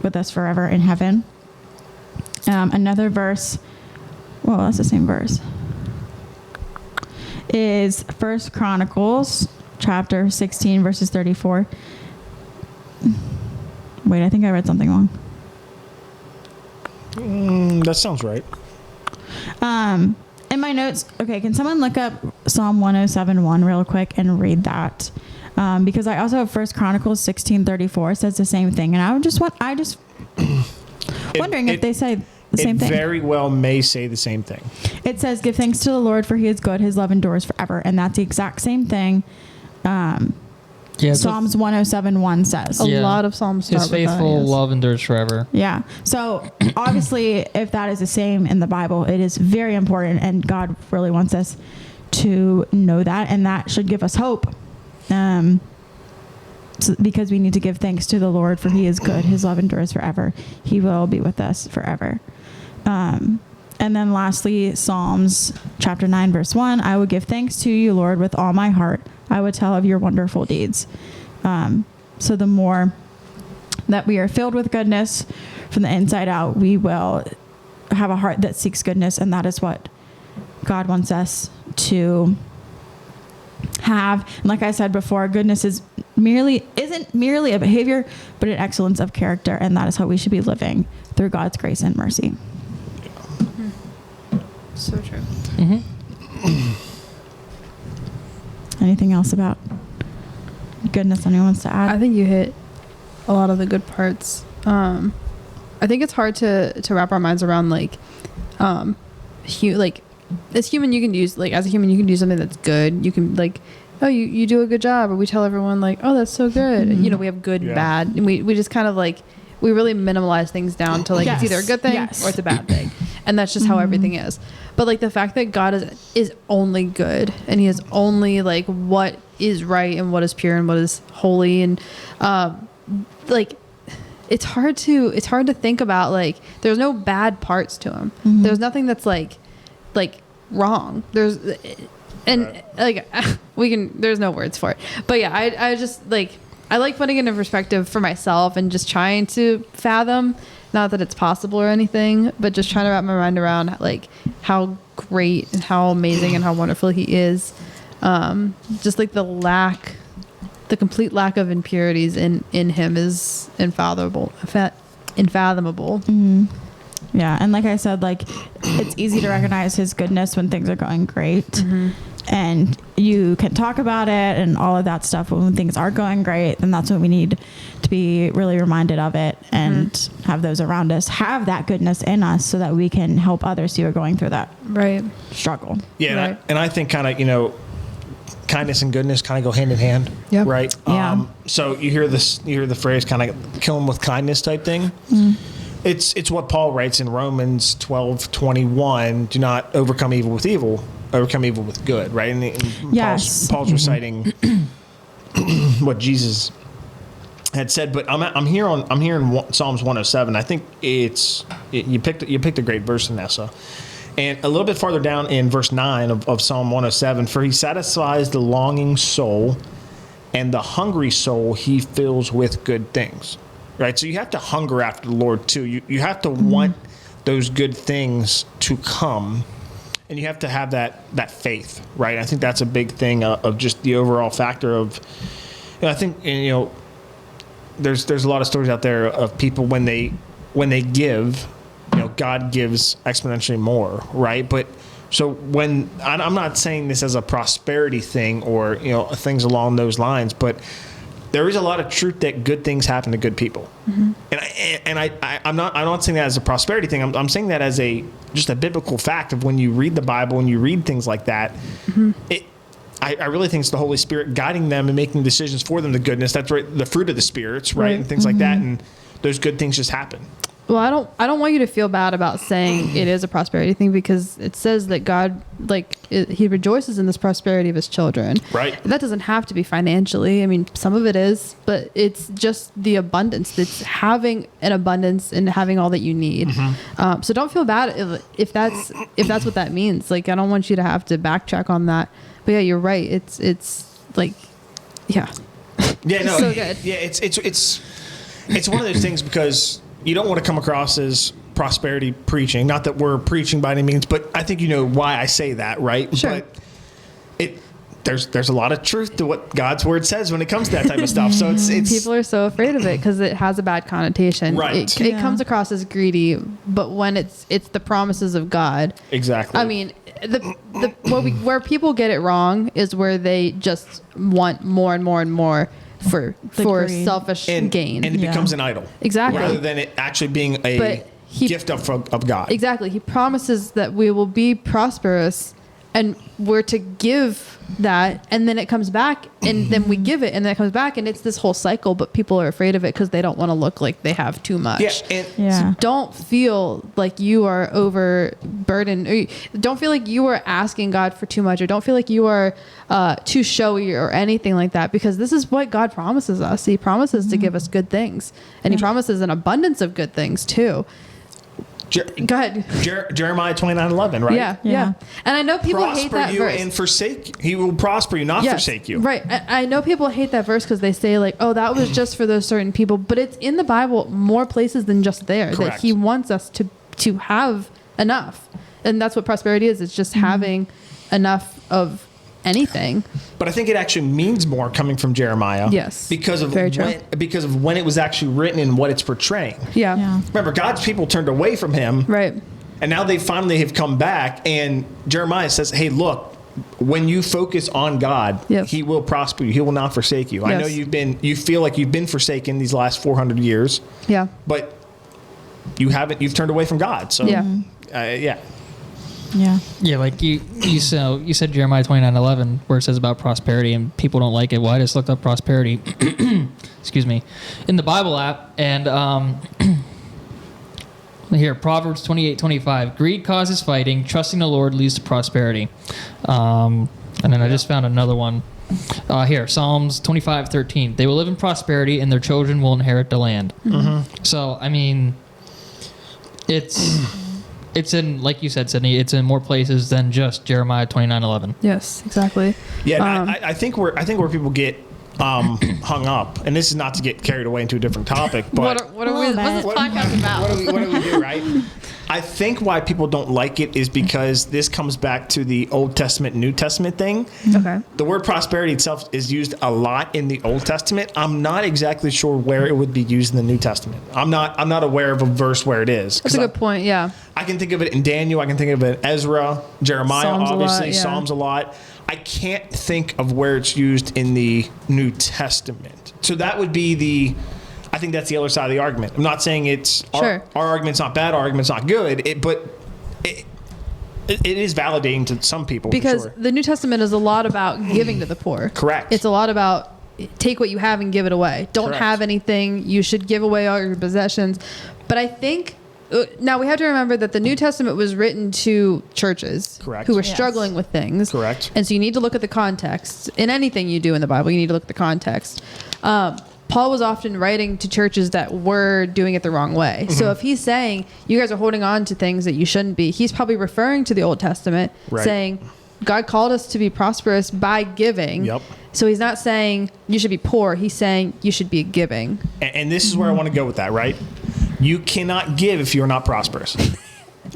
with us forever in heaven. Another verse, well, that's the same verse, is 1 Chronicles chapter 16 verses 34. Wait, I think I read something wrong. That sounds right. In my notes, okay, can someone look up Psalm 107:1 real quick and read that? Because I also have 1 Chronicles 16:34 says the same thing, and wondering if they say the same thing. It very well may say the same thing. It says, "Give thanks to the Lord, for he is good; his love endures forever," and that's the exact same thing. Psalms 107:1 says. A lot of Psalms start His with that, faithful yes. love endures forever. Yeah. So obviously, if that is the same in the Bible, it is very important, and God really wants us to know that, and that should give us hope. Because we need to give thanks to the Lord, for he is good. His love endures forever. He will be with us forever. And then lastly, Psalms chapter 9, verse 1, I will give thanks to you, Lord, with all my heart. I would tell of your wonderful deeds. So the more that we are filled with goodness from the inside out, we will have a heart that seeks goodness. And that is what God wants us to have. And like I said before, goodness isn't merely a behavior, but an excellence of character. And that is how we should be living through God's grace and mercy. So true. Anything else about goodness anyone wants to add? I think you hit a lot of the good parts. I think it's hard to wrap our minds around like as human you can use like as a human you can do something that's good. You can like, oh, you do a good job, or we tell everyone like, oh, that's so good. You know, we have good and bad, and we just kind of like we really minimalize things down to like it's either a good thing or it's a bad thing, and that's just how everything is. But like the fact that God is only good, and he is only like what is right and what is pure and what is holy, and like it's hard to think about like there's no bad parts to him. There's nothing that's like wrong. There's there's no words for it. But yeah, I just like I like putting it in perspective for myself and just trying to fathom, not that it's possible or anything, but just trying to wrap my mind around like how great and how amazing and how wonderful he is. Just like the complete lack of impurities in him is unfathomable. Yeah, and like I said, like it's easy to recognize his goodness when things are going great. And you can talk about it and all of that stuff. But when things are going great, then that's when we need to be really reminded of it and have those around us have that goodness in us so that we can help others who are going through that struggle. Yeah, Right. and I think kind of, kindness and goodness kind of go hand in hand, right? Yeah. So you hear the phrase kind of kill them with kindness type thing. It's what Paul writes in Romans 12:21, do not overcome evil with evil, overcome evil with good, right? And Yes. Paul's reciting what Jesus had said, but I'm here in Psalms 107. I think you picked a great verse, Vanessa. And a little bit farther down in verse 9 of Psalm 107, for he satisfies the longing soul, and the hungry soul he fills with good things. Right? So you have to hunger after the Lord too. You have to want those good things to come, and you have to have that faith, right? I think that's a big thing of just the overall factor of, I think, there's a lot of stories out there of people when they give, God gives exponentially more, right? But So when I'm not saying this as a prosperity thing or things along those lines, but there is a lot of truth that good things happen to good people. And I'm not saying that as a prosperity thing. I'm saying that as just a biblical fact of when you read the Bible and you read things like that. I really think it's the Holy Spirit guiding them and making decisions for them to goodness. That's right, the fruit of the spirits, right? And things like that, and those good things just happen. Well, I don't want you to feel bad about saying it is a prosperity thing, because it says that God, he rejoices in this prosperity of his children. Right. That doesn't have to be financially. I mean, some of it is, but it's just the abundance. It's having an abundance and having all that you need. So don't feel bad if that's what that means. I don't want you to have to backtrack on that. But yeah, you're right. It's like, yeah. Yeah, no. So good. Yeah, it's one of those things because you don't want to come across as prosperity preaching. Not that we're preaching by any means, but I think you know why I say that, right? Sure. But there's a lot of truth to what God's word says when it comes to that type of stuff. So it's people are so afraid of it because it has a bad connotation. Right. It comes across as greedy, but when it's the promises of God. Exactly. I mean, where people get it wrong is where they just want more and more and more for greed. selfish gain. And it becomes an idol. Exactly. Rather than it actually being a gift of God. Exactly. He promises that we will be prosperous, and we're to give that, and then it comes back, and then we give it, and then it comes back, and it's this whole cycle. But people are afraid of it because they don't want to look like they have too much. Yeah. So don't feel like you are overburdened, or don't feel like you are asking God for too much, or don't feel like you are too showy or anything like that, because this is what God promises us. He promises to give us good things, and he promises an abundance of good things too. Go ahead. Jeremiah 29:11, right? Yeah. And I know people hate that you verse. and forsake. He will prosper you, not forsake you. Right. I know people hate that verse because they say oh, that was just for those certain people. But it's in the Bible more places than just there. Correct. That he wants us to have enough. And that's what prosperity is. It's just having enough of anything. But I think it actually means more coming from Jeremiah. Yes. Because of when it was actually written and what it's portraying. Yeah. Remember, God's people turned away from him. Right. And now they finally have come back, and Jeremiah says, hey, look, when you focus on God, he will prosper you. He will not forsake you. Yes. I know you feel like you've been forsaken these last 400 years. Yeah. But you've turned away from God. So Yeah, like you said Jeremiah 29:11, where it says about prosperity, and people don't like it. Well, I just looked up prosperity, excuse me, in the Bible app, and here, Proverbs 28:25, greed causes fighting, trusting the Lord leads to prosperity. And then I just found another one. Here, Psalms 25:13, they will live in prosperity, and their children will inherit the land. So, I mean, it's in, like you said, Sydney, it's in more places than just Jeremiah 29:11. Yes, exactly. Yeah, I think where people get hung up, and this is not to get carried away into a different topic, but what's this podcast about? What do we do, right? I think why people don't like it is because this comes back to the Old Testament, New Testament thing. Okay. The word prosperity itself is used a lot in the Old Testament. I'm not exactly sure where it would be used in the New Testament. I'm not aware of a verse where it is. That's a good point. Yeah. I can think of it in Daniel. I can think of it in Ezra, Jeremiah, Psalms obviously, a lot, yeah. Psalms a lot. I can't think of where it's used in the New Testament. So that would be I think that's the other side of the argument. I'm not saying it's our argument's not bad, our argument's not good, but it is validating to some people. Because for sure. the New Testament is a lot about giving to the poor. Correct. It's a lot about take what you have and give it away. Don't Correct. have anything. You should give away all your possessions. But I think now we have to remember that the New Testament was written to churches who were struggling with things. Correct. And so you need to look at the context. In anything you do in the Bible, you need to look at the context. Paul was often writing to churches that were doing it the wrong way. Mm-hmm. So if he's saying you guys are holding on to things that you shouldn't be, he's probably referring to the Old Testament, saying God called us to be prosperous by giving. Yep. So he's not saying you should be poor. He's saying you should be giving. And this is where I want to go with that, right? You cannot give if you're not prosperous.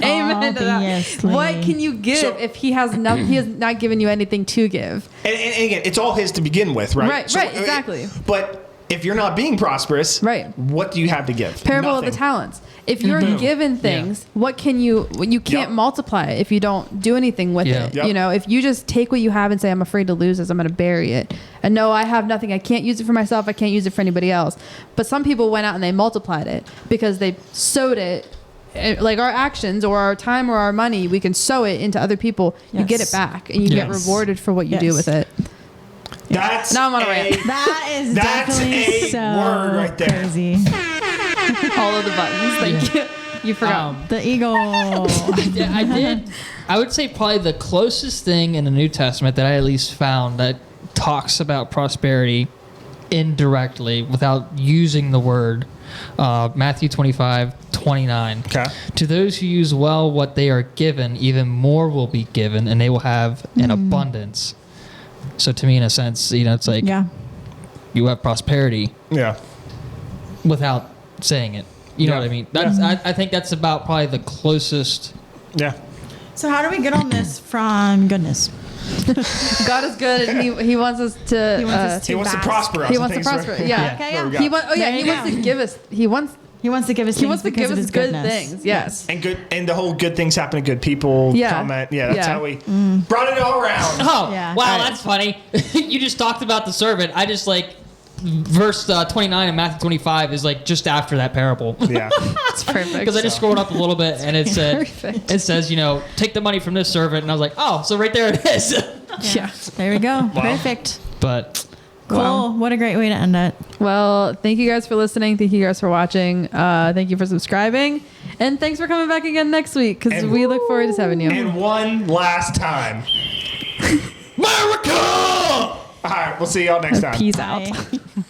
Amen to that. Obviously. What can you give if he has not given you anything to give? And again, it's all his to begin with, right? Right, exactly. But if you're not being prosperous, what do you have to give? Parable Nothing. of the talents. If you're Boom. given things, what can you can't Yep. multiply it if you don't do anything with Yeah. it. Yep. You know, if you just take what you have and say, I'm afraid to lose this, I'm going to bury it. And no, I have nothing. I can't use it for myself. I can't use it for anybody else. But some people went out and they multiplied it because they sowed it. Like our actions or our time or our money, we can sow it into other people. You get it Yes. back and you get Yes. rewarded for what you do Yes. with it. That's Now I'm on a rant. That is That's definitely a so word right there. crazy. All of the buttons. Thank you. You forgot. The eagle. Yeah, I did. I would say probably the closest thing in the New Testament that I at least found that talks about prosperity indirectly without using the word. Matthew 25:29. Okay. To those who use well what they are given, even more will be given, and they will have an abundance. So to me, in a sense, it's like Yeah. you have prosperity Yeah. without saying it. You know Yeah. what I mean? That's I think that's about probably the closest. Yeah. So how do we get on this from goodness? God is good, and He wants us to. He wants us He wants to bask. prosper us. He and wants to things, right? prosper. Yeah. Okay, There we yeah. go. He wants. Oh yeah. There He you wants go. to give us. He wants. He wants to give us. He wants to because give of us his good goodness. things. Yes. And the whole good things happen to good people Yeah. comment. Yeah, that's Yeah. how we brought it all around. Oh, Yeah. wow, Right. that's funny. You just talked about the servant. I just verse 29 in Matthew 25 is just after that parable. Yeah. That's perfect. Because I just scrolled up a little bit and it said, Perfect. it says, take the money from this servant, and I was like, oh, so right there it is. Yeah. There we go. Wow. Perfect. But Cool. Wow. What a great way to end it. Well, thank you guys for listening. Thank you guys for watching. Thank you for subscribing, and thanks for coming back again next week because And- we look forward to having you. And one last time. America! All right, we'll see y'all next time. Peace out. Bye.